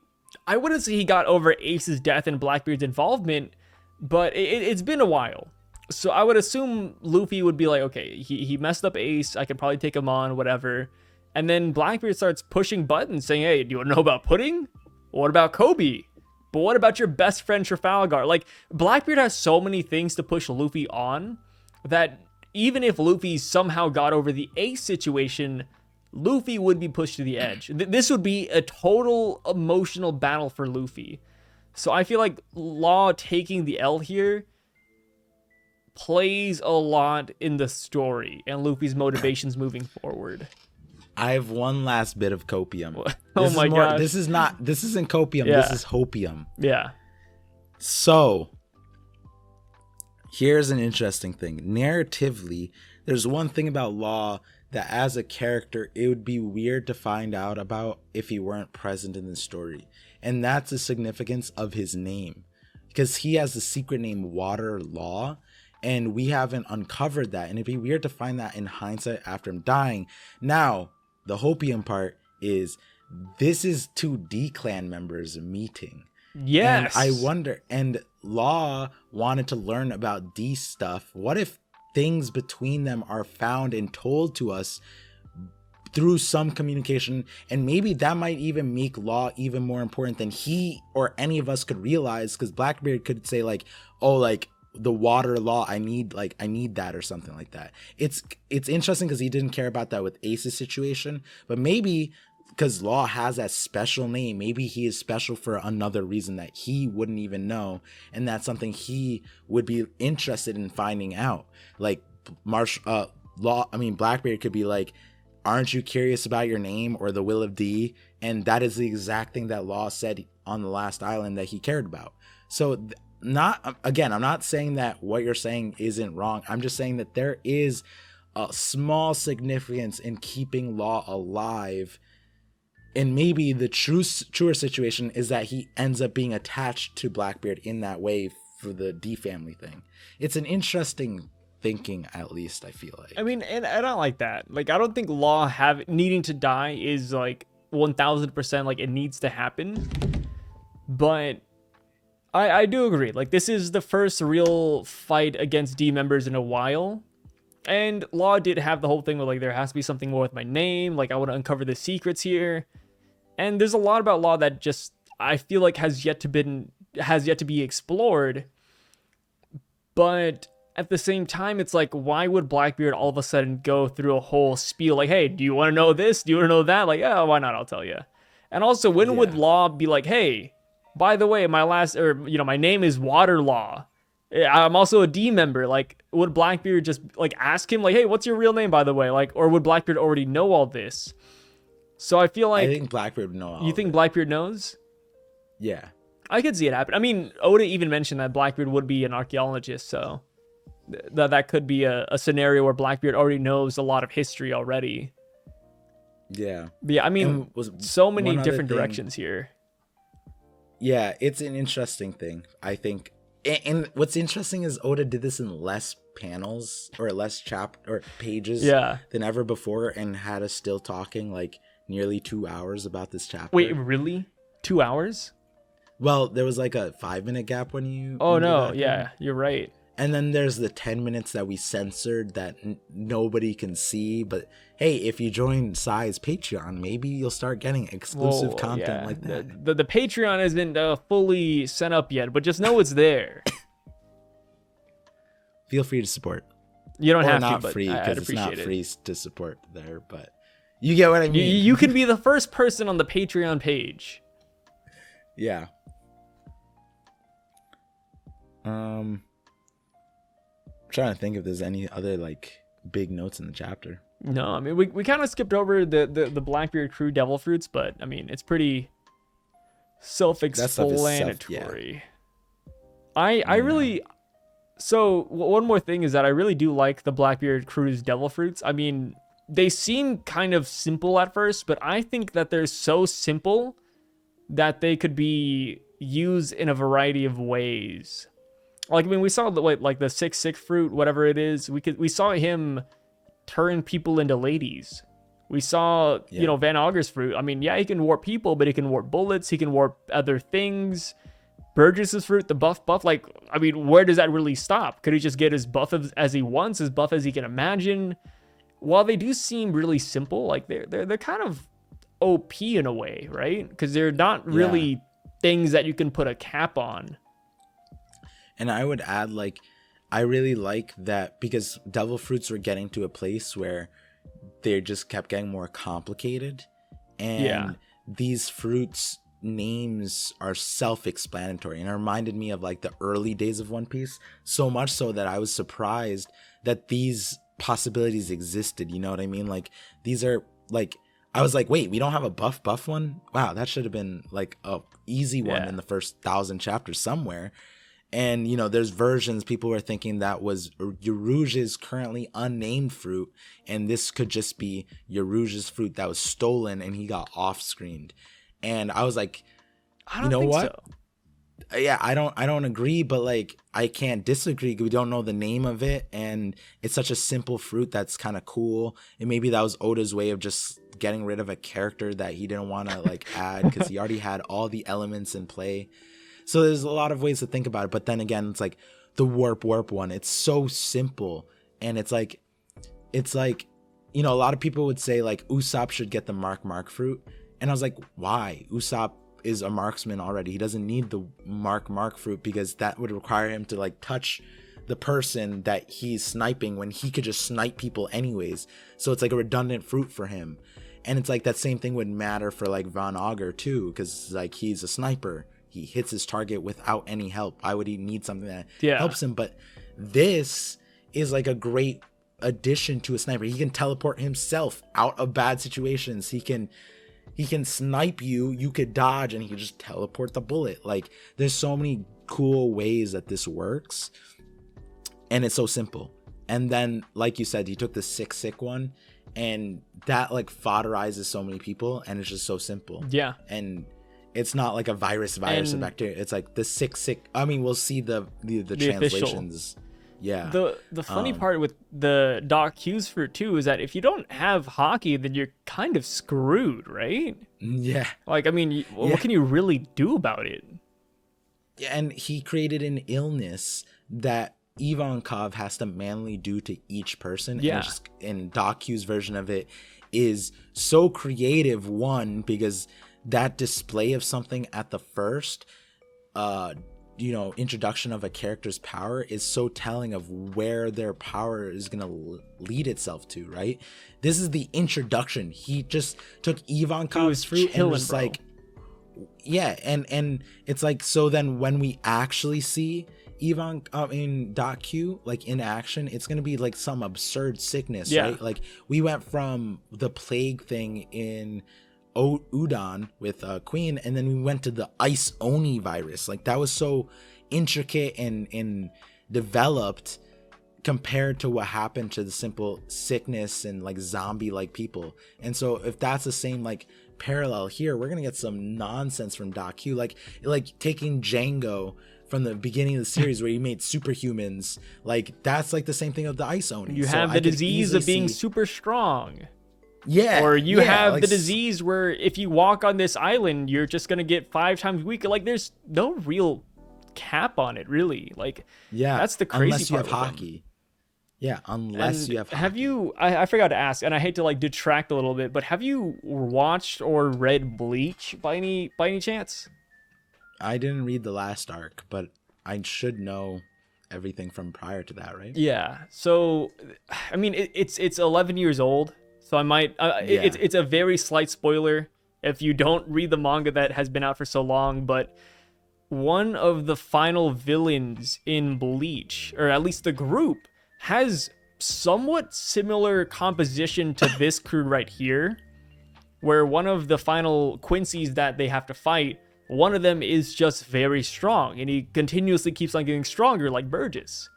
I wouldn't say he got over Ace's death and Blackbeard's involvement, but it's been a while. So I would assume Luffy would be like, okay, he messed up Ace, I can probably take him on, whatever. And then Blackbeard starts pushing buttons saying, hey, do you want to know about Pudding? What about Kobe? But what about your best friend Trafalgar? Like, Blackbeard has so many things to push Luffy on that even if Luffy somehow got over the Ace situation, Luffy would be pushed to the edge. This would be a total emotional battle for Luffy. So I feel like Law taking the L here plays a lot in the story and Luffy's motivations moving forward. I have one last bit of copium. Oh my god. This isn't copium, this is hopium. Yeah. So, here's an interesting thing. Narratively, there's one thing about Law that as a character, it would be weird to find out about if he weren't present in the story. And that's the significance of his name. Because he has the secret name Water Law, and we haven't uncovered that. And it'd be weird to find that in hindsight after him dying. Now, the hopium part is this is two D-Clan members meeting. Yes. And I wonder, and Law wanted to learn about D stuff. What if things between them are found and told to us through some communication, and maybe that might even make Law even more important than he or any of us could realize, because Blackbeard could say like, oh, like the Water Law, I need that or something like that. It's interesting because he didn't care about that with Ace's situation, but maybe because Law has that special name, maybe he is special for another reason that he wouldn't even know, and that's something he would be interested in finding out. Like Blackbeard could be like, aren't you curious about your name or the will of D? And that is the exact thing that Law said on the last island that he cared about. So I'm not saying that what you're saying isn't wrong. I'm just saying that there is a small significance in keeping Law alive. And maybe the truer situation is that he ends up being attached to Blackbeard in that way for the D family thing. It's an interesting thinking, at least I feel like. I mean, and I don't like that. Like, I don't think Law needing to die is like 1000% like it needs to happen. But I do agree. Like, this is the first real fight against D members in a while. And Law did have the whole thing where like there has to be something more with my name. Like, I want to uncover the secrets here. And there's a lot about Law that just I feel like has yet to be explored. But at the same time, it's like, why would Blackbeard all of a sudden go through a whole spiel like, hey, do you want to know this? Do you want to know that? Like, yeah, why not? I'll tell you. And also, when would Law be like, hey, by the way, my name is Water Law. I'm also a D member. Like, would Blackbeard just like ask him like, hey, what's your real name, by the way? Like, or would Blackbeard already know all this? So I feel like I think Blackbeard would know. You think Blackbeard knows? Yeah, I could see it happen. I mean, Oda even mentioned that Blackbeard would be an archaeologist, so that could be a scenario where Blackbeard already knows a lot of history already. Yeah. But yeah, I mean, so many different directions here. Yeah, it's an interesting thing, I think. And what's interesting is Oda did this in less panels or less pages than ever before, and had us still talking like nearly 2 hours about this chapter. Wait, really? 2 hours? Well, there was like a 5-minute gap when you... Oh, no. Yeah, you're right. And then there's the 10 minutes that we censored that nobody can see. But hey, if you join Sai's Patreon, maybe you'll start getting exclusive content like that. The Patreon isn't fully set up yet, but just know it's there. Feel free to support. You don't have not to, but free, because it's not it. free to support there. But you get what I mean. You can be the first person on the Patreon page. Yeah. Trying to think if there's any other like big notes in the chapter. No, I mean we kind of skipped over the Blackbeard crew devil fruits, but I mean it's pretty self-explanatory. I really one more thing is that I really do like the Blackbeard crew's devil fruits. I mean, they seem kind of simple at first, but I think that they're so simple that they could be used in a variety of ways. Like, I mean, we saw the like the sick fruit, whatever it is. We saw him turn people into ladies. We saw, Van Auger's fruit. I mean, yeah, he can warp people, but he can warp bullets. He can warp other things. Burgess's fruit, the buff. Like, I mean, where does that really stop? Could he just get as buff as he wants, as buff as he can imagine? While they do seem really simple, like they're kind of OP in a way, right? Because they're not really things that you can put a cap on. And I would add, like, I really like that because devil fruits were getting to a place where they just kept getting more complicated. And these fruits' names are self-explanatory. And it reminded me of, like, the early days of One Piece. So much so that I was surprised that these possibilities existed. You know what I mean? Like, these are, like... I was like, wait, we don't have a buff one? Wow, that should have been, like, a easy one in the first 1,000 chapters somewhere. And, there's versions, people were thinking that was Yarouge's currently unnamed fruit, and this could just be Yarouge's fruit that was stolen and he got off-screened. And I was like, I don't think so. Yeah, I don't agree, but, like, I can't disagree. We don't know the name of it, and it's such a simple fruit that's kind of cool. And maybe that was Oda's way of just getting rid of a character that he didn't want to, like, add because he already had all the elements in play. So there's a lot of ways to think about it. But then again, it's like the warp one. It's so simple. And it's like, a lot of people would say, like, Usopp should get the mark fruit. And I was like, why? Usopp is a marksman already. He doesn't need the mark fruit because that would require him to, like, touch the person that he's sniping when he could just snipe people anyways. So it's like a redundant fruit for him. And it's like that same thing would matter for, like, Van Auger too, because, like, he's a sniper. He hits his target without any help. Why would he need something that helps him? But this is, like, a great addition to a sniper. He can teleport himself out of bad situations. He can snipe you. You could dodge, and he can just teleport the bullet. Like, there's so many cool ways that this works, and it's so simple. And then, like you said, he took the sick one, and that, like, fodderizes so many people, and it's just so simple. Yeah. And it's not like a virus or bacteria. It's like the sick. I mean, we'll see the translations. Official. Yeah. The funny part with the Doc Hughes fruit too is that if you don't have hockey, then you're kind of screwed, right? Yeah. Like, I mean, what can you really do about it? Yeah, and he created an illness that Ivankov has to manually do to each person. Yeah. And Doc Hughes' version of it is so creative, one, because that display of something at the first introduction of a character's power is so telling of where their power is going to lead itself to, right? This is the introduction. He just took Ivankov's fruit and was like, yeah, and it's like, so then when we actually see in Doc Q, like, in action, it's gonna be like some absurd sickness, right? Like, we went from the plague thing in Udon with Queen, and then we went to the Ice Oni virus. Like, that was so intricate and developed compared to what happened to the simple sickness and, like, zombie like people. And so if that's the same, like, parallel here, we're gonna get some nonsense from Doc Q, like taking Django from the beginning of the series where he made superhumans. Like, that's like the same thing of the Ice Oni. You have the disease of being super strong. Yeah. Or you have, like, the disease where if you walk on this island, you're just going to get 5 times weaker. Like, there's no real cap on it, really. Like, that's the crazy unless part. You have hockey. Yeah, unless you have hockey. Have you, I forgot to ask, and I hate to, like, detract a little bit, but have you watched or read Bleach by any chance? I didn't read the last arc, but I should know everything from prior to that, right? Yeah. So, I mean, it's 11 years old. So I might, it's a very slight spoiler if you don't read the manga that has been out for so long, but one of the final villains in Bleach, or at least the group, has somewhat similar composition to this crew right here, where one of the final Quincy's that they have to fight, one of them is just very strong, and he continuously keeps on getting stronger, like Burgess.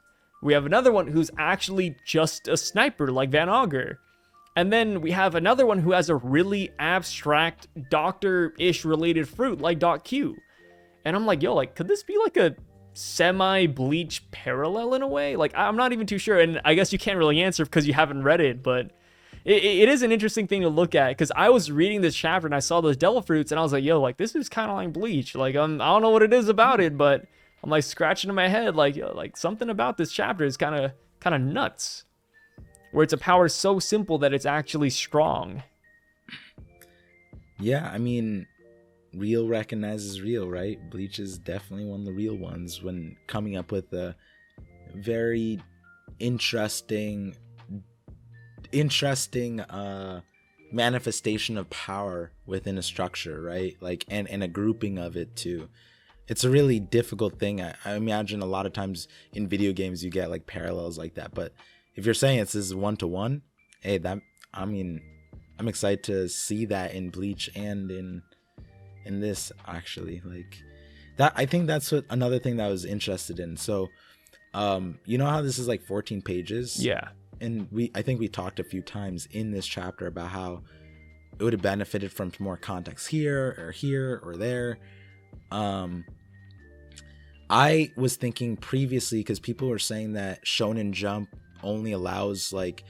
We have another one who's actually just a sniper, like Van Auger. And then we have another one who has a really abstract doctor-ish related fruit like Doc Q. And I'm like, yo, like, could this be like a semi-Bleach parallel in a way. Like, I'm not even too sure, and I guess you can't really answer because you haven't read it, but it is an interesting thing to look at, because I was reading this chapter and I saw those devil fruits and I was like, yo, like, this is kind of like Bleach. Like, I don't know what it is about it, but I'm like scratching in my head, like, yo, like something about this chapter is kind of nuts, where it's a power so simple that it's actually strong. Yeah, I mean, real recognizes real, right? Bleach is definitely one of the real ones when coming up with a very interesting manifestation of power within a structure, right? Like, and a grouping of it too. It's a really difficult thing. I imagine a lot of times in video games you get like parallels like that, but if you're saying this is 1-to-1, hey, I'm excited to see that in Bleach and in this, actually. Like that, I think that's what another thing that I was interested in. So you know how this is like 14 pages? Yeah. And I think we talked a few times in this chapter about how it would have benefited from more context here or there. I was thinking previously, because people were saying that Shonen Jump only allows like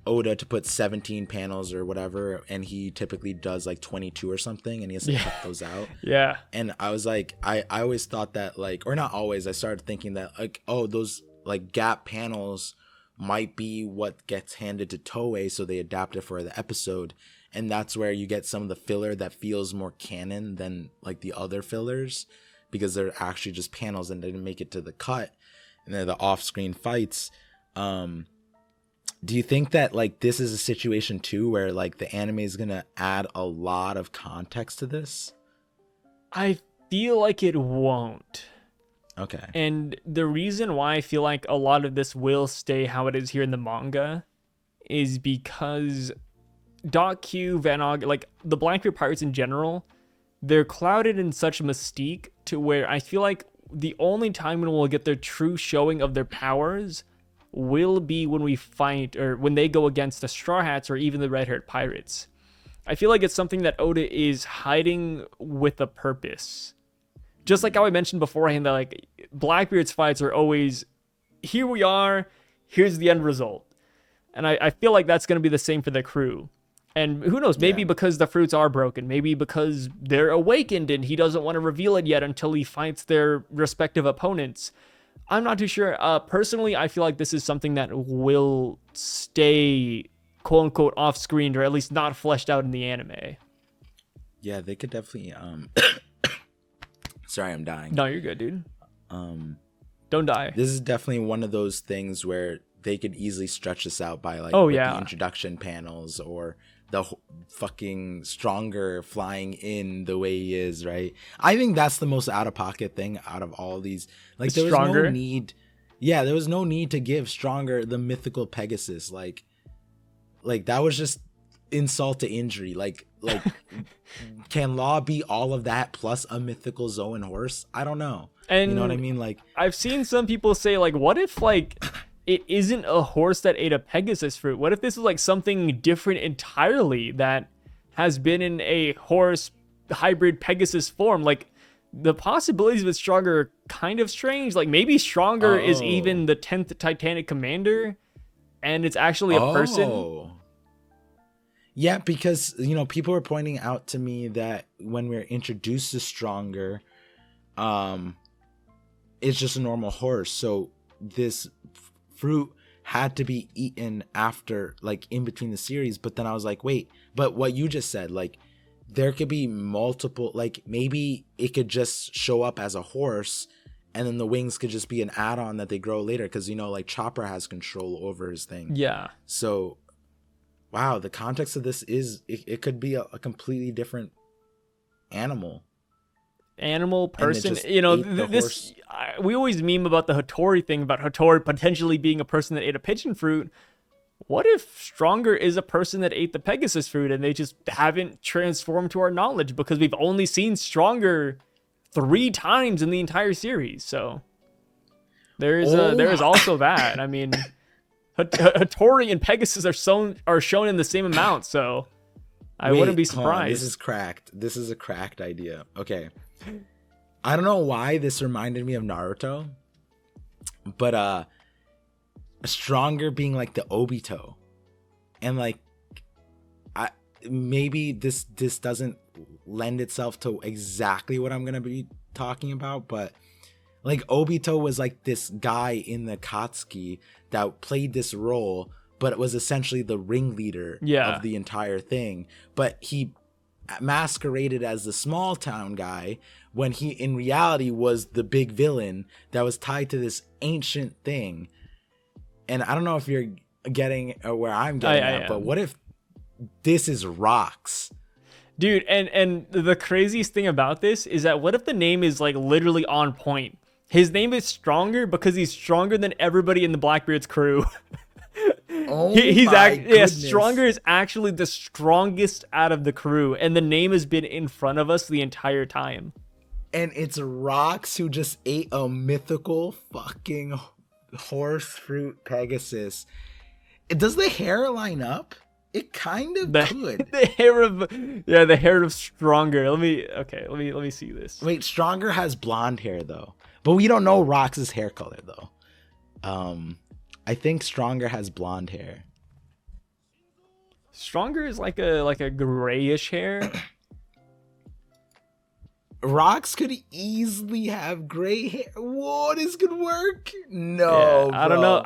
Oda to put 17 panels or whatever, and he typically does like 22 or something, and he has to cut those out. Yeah. And I was like, I always thought that, like, or not always, I started thinking that like, oh, those like gap panels might be what gets handed to Toei, so they adapt it for the episode, and that's where you get some of the filler that feels more canon than like the other fillers, because they're actually just panels and they didn't make it to the cut, and they're the off-screen fights. Do you think that like this is a situation too where like the anime is gonna add a lot of context to this? I feel like it won't. Okay. And the reason why I feel like a lot of this will stay how it is here in the manga is because Q, Vanog, like the Blackbeard Pirates in general, they're clouded in such mystique to where I feel like the only time when we'll get their true showing of their powers will be when we fight, or when they go against the Straw Hats or even the Red-Haired Pirates. I feel like it's something that Oda is hiding with a purpose. Just like how I mentioned beforehand that like Blackbeard's fights are always, here we are, here's the end result. And I feel like that's going to be the same for the crew. And who knows, maybe because the fruits are broken, maybe because they're awakened and he doesn't want to reveal it yet until he fights their respective opponents. I'm not too sure. Personally, I feel like this is something that will stay quote unquote off screen, or at least not fleshed out in the anime. Yeah, they could definitely sorry, I'm dying. No, you're good, dude. Don't die. This is definitely one of those things where they could easily stretch this out by like the introduction panels, or the fucking Stronger flying in the way he is, right? I think that's the most out of pocket thing out of all these. Like there was no need. Yeah, there was no need to give Stronger the mythical Pegasus. Like that was just insult to injury. Like can Law be all of that plus a mythical Zoan horse? I don't know. And you know what I mean? Like I've seen some people say like, what if like it isn't a horse that ate a Pegasus fruit? What if this is like something different entirely that has been in a horse hybrid Pegasus form? Like the possibilities with Stronger are kind of strange. Like maybe Stronger is even the 10th Titanic commander and it's actually a person. Yeah, because, you know, people were pointing out to me that when we're introduced to Stronger, it's just a normal horse. So this fruit had to be eaten after, like, in between the series. But then I was like, wait, but what you just said, like, there could be multiple, like, maybe it could just show up as a horse and then the wings could just be an add-on that they grow later. Because, you know, like, Chopper has control over his thing. Yeah. So, wow, the context of this is, it could be a completely different animal, person. You know, this we always meme about the Hattori thing, about Hattori potentially being a person that ate a pigeon fruit. What if Stronger is a person that ate the Pegasus fruit and they just haven't transformed to our knowledge because we've only seen Stronger 3 times in the entire series? So there is also that. I mean, Hattori and Pegasus are shown in the same amount, so I wouldn't be surprised. This is cracked. This is a cracked idea. Okay. I don't know why this reminded me of Naruto, but Stronger being like the Obito, and like maybe this doesn't lend itself to exactly what I'm gonna be talking about, but like Obito was like this guy in the Akatsuki that played this role, but it was essentially the ringleader of the entire thing. But he masqueraded as the small town guy when he in reality was the big villain that was tied to this ancient thing. And I don't know if you're getting where I'm getting at, but what if this is Rocks? Dude, and the craziest thing about this is that what if the name is like literally on point? His name is Stronger because he's stronger than everybody in the Blackbeard's crew. Stronger is actually the strongest out of the crew, and the name has been in front of us the entire time. And it's Rocks who just ate a mythical fucking horse fruit Pegasus. Does the hair line up? It kind of could. The hair of Stronger. Let me see this. Wait, Stronger has blonde hair though, but we don't know Rocks' hair color though. I think Stronger has blonde hair. Stronger is like a grayish hair. Rocks could easily have gray hair. Whoa, this could work. No, I don't know.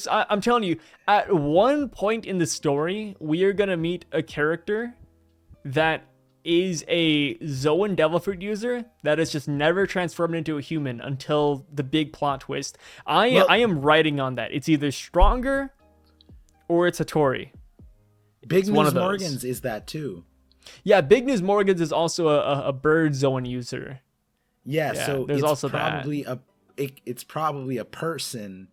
I'm telling you, at one point in the story, we are gonna meet a character that is a Zoan Devil Fruit user that is just never transformed into a human until the big plot twist. I am writing on that. It's either Stronger or it's Hattori. Big News Morgans is that too. Yeah, Big News Morgans is also a bird Zoan user. Yeah, so there's also probably it's probably a person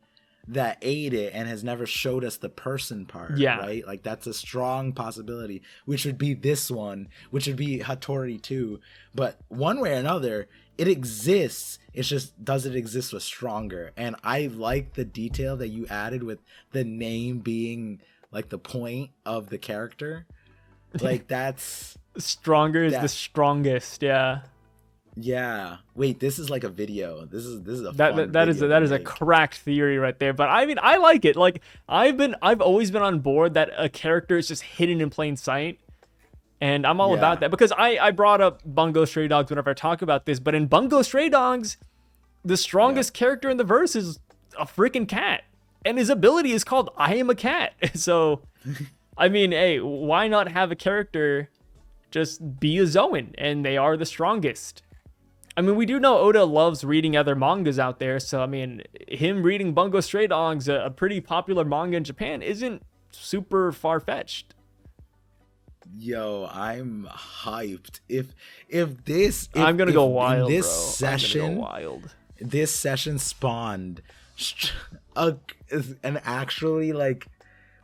that ate it and has never showed us the person part, right? Like that's a strong possibility, which would be this one, which would be Hattori too. But one way or another, it exists. It's just, does it exist with Stronger? And I like the detail that you added with the name being like the point of the character. Like that's Stronger is the strongest. Yeah. Wait, this is like a video. This is a that is a cracked theory right there. But I mean, I like it. Like I've always been on board that a character is just hidden in plain sight, and I'm all about that because I brought up Bungo Stray Dogs whenever I talk about this. But in Bungo Stray Dogs, the strongest character in the verse is a freaking cat, and his ability is called I Am a Cat. So. I mean, hey, why not have a character just be a Zoan, and they are the strongest? I mean, we do know Oda loves reading other mangas out there, so I mean, him reading Bungo Stray Dogs, a pretty popular manga in Japan, isn't super far-fetched. Yo, I'm hyped. I'm gonna go wild, this bro. Session, I'm gonna go wild. This session spawned an actually like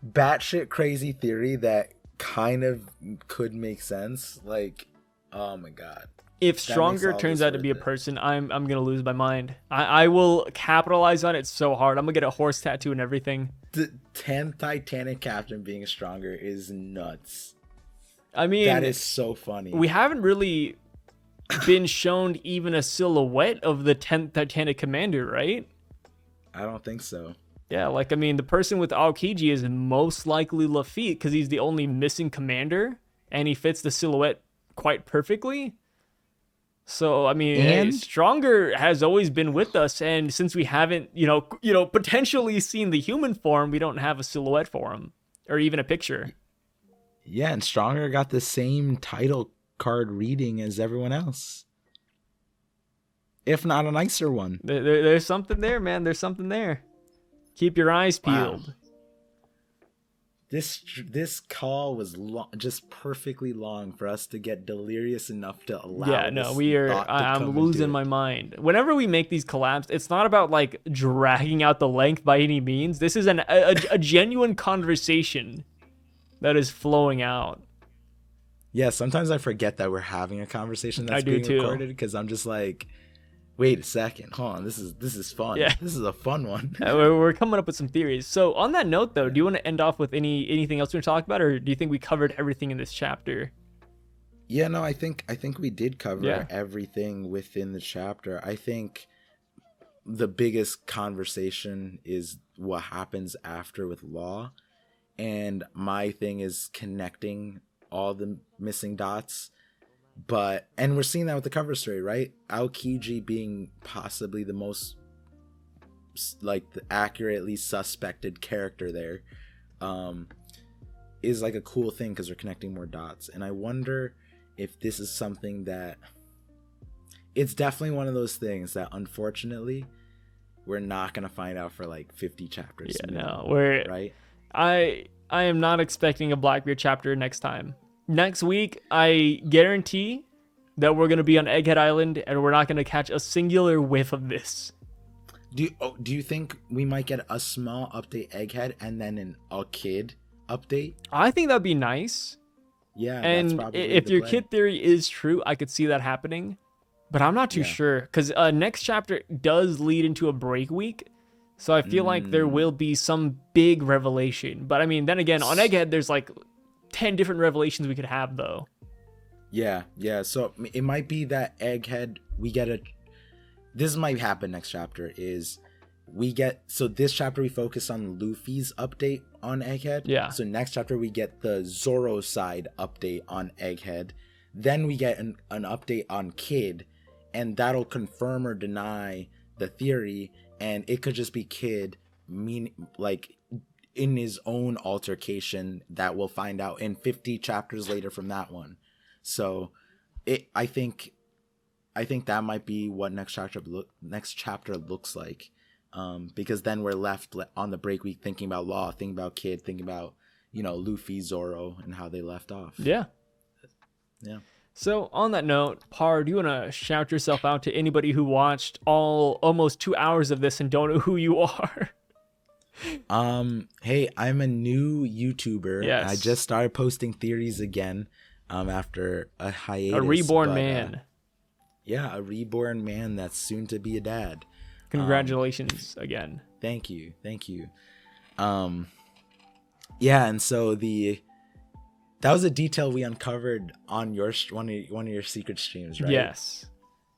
batshit crazy theory that kind of could make sense. Like, oh my god, if Stronger turns out to be a person, I'm gonna lose my mind. I will capitalize on it so hard. I'm gonna get a horse tattoo and everything. The 10th Titanic captain being Stronger is nuts. I mean, that is so funny. We haven't really been shown even a silhouette of the 10th Titanic commander, right? I don't think so. Yeah, like, I mean, the person with Aokiji is most likely Lafitte because he's the only missing commander, and he fits the silhouette quite perfectly. So, I mean, Stronger has always been with us, and since we haven't, potentially seen the human form, we don't have a silhouette for him, or even a picture. Yeah, and Stronger got the same title card reading as everyone else. If not a nicer one. There's something there, man. There's something there. Keep your eyes peeled. Wow. This call was just perfectly long for us to get delirious enough to allow. Yeah, no, we are. I'm losing my mind. Whenever we make these collabs, it's not about like dragging out the length by any means. This is a genuine conversation that is flowing out. Yeah, sometimes I forget that we're having a conversation that's being recorded because I'm just like, wait a second, hold on, this is fun. Yeah. This is a fun one. We're coming up with some theories. So on that note, though, do you want to end off with anything else we want to talk about, or do you think we covered everything in this chapter? Yeah, no, I think we did cover everything within the chapter. I think the biggest conversation is what happens after with Law, and my thing is connecting all the missing dots. And we're seeing that with the cover story, right? Aokiji being possibly the most like the accurately suspected character there, is like a cool thing because we're connecting more dots. And I wonder if this is something that, it's definitely one of those things that unfortunately we're not gonna find out for like 50 chapters. Yeah, no, we're right. I am not expecting a Blackbeard chapter next time. Next week, I guarantee that we're gonna be on Egghead Island and we're not gonna catch a singular whiff of this. Do you think we might get a small update Egghead and then a kid update? I think that'd be nice. Yeah, and that's probably if your kid theory is true, I could see that happening, but I'm not too sure because next chapter does lead into a break week, so I feel like there will be some big revelation. But I mean, then again, on Egghead, there's like 10 different revelations we could have though. Yeah. So it might be that Egghead, this might happen next chapter is so this chapter we focus on Luffy's update on Egghead. Yeah. So next chapter we get the Zoro side update on Egghead. Then we get an update on Kid, and that'll confirm or deny the theory, and it could just be Kid like in his own altercation that we'll find out in 50 chapters later from that one. So I think that might be what next chapter looks like, because then we're left on the break week thinking about Law, thinking about Kid, thinking about Luffy, Zoro, and how they left off. Yeah. So on that note, Par, do you want to shout yourself out to anybody who watched almost 2 hours of this and don't know who you are? Hey, I'm a new YouTuber. Yes. I just started posting theories again after a hiatus. A reborn man. A reborn man that's soon to be a dad. Congratulations again. Thank you. And so that was a detail we uncovered on one of your secret streams, right? Yes.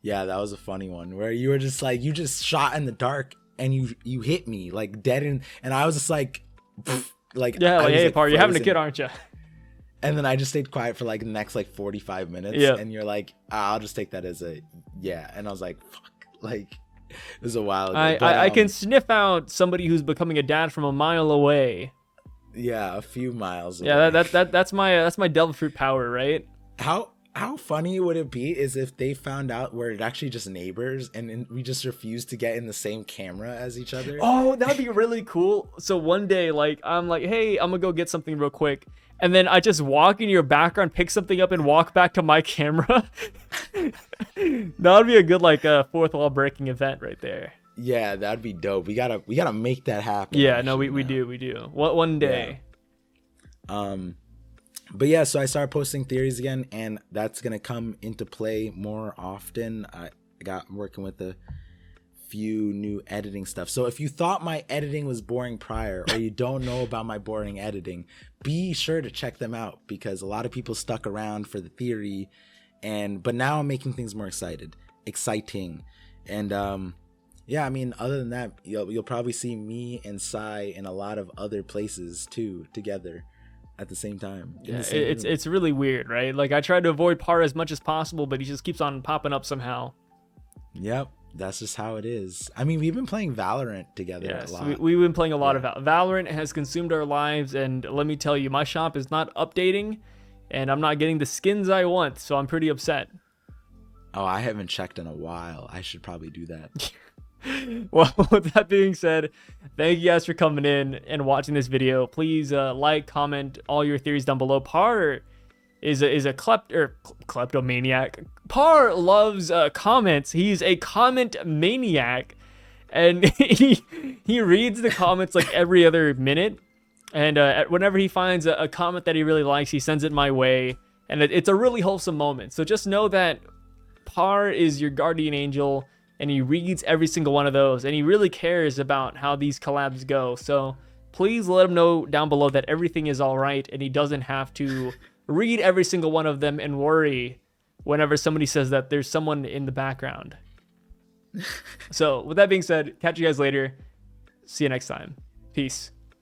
Yeah, that was a funny one where you were just like, you just shot in the dark and you hit me like dead and I was just like, hey, Par, you're having a kid, aren't you? And then I just stayed quiet for like the next 45 minutes. Yep. And you're like, I'll just take that as a yeah. And I was like, fuck, like it was a while ago. I can sniff out somebody who's becoming a dad from a mile away. Yeah, a few miles away. Yeah, that's my devil fruit power, right? How funny would it be is if they found out we're actually just neighbors and we just refuse to get in the same camera as each other? Oh, that would be really cool. So one day, like, I'm like, hey, I'm gonna go get something real quick. And then I just walk in your background, pick something up, and walk back to my camera. That would be a good, like, fourth wall breaking event right there. Yeah, that'd be dope. We gotta make that happen. Yeah, no, we do. One day. Yeah. But yeah, so I started posting theories again, and that's gonna come into play more often. I got working with a few new editing stuff. So if you thought my editing was boring prior, or you don't know about my boring editing, be sure to check them out because a lot of people stuck around for the theory, but now I'm making things more exciting, and yeah, I mean, other than that, you'll probably see me and Sai in a lot of other places too together at the same time. Yeah, it's really weird, right? Like I try to avoid Par as much as possible, but he just keeps on popping up somehow. Yep, that's just how it is. I mean, we've been playing Valorant together a lot. We've been playing a lot of Valorant has consumed our lives, and let me tell you, my shop is not updating, and I'm not getting the skins I want, so I'm pretty upset. Oh, I haven't checked in a while. I should probably do that. Well, with that being said, thank you guys for coming in and watching this video. Please like, comment all your theories down below. Par is a kleptomaniac. Par loves comments. He's a comment maniac, and he reads the comments like every other minute. And whenever he finds a comment that he really likes, he sends it my way, and it's a really wholesome moment. So just know that Par is your guardian angel, and he reads every single one of those, and he really cares about how these collabs go. So please let him know down below that everything is all right, and he doesn't have to read every single one of them and worry whenever somebody says that there's someone in the background. So with that being said, catch you guys later. See you next time. Peace.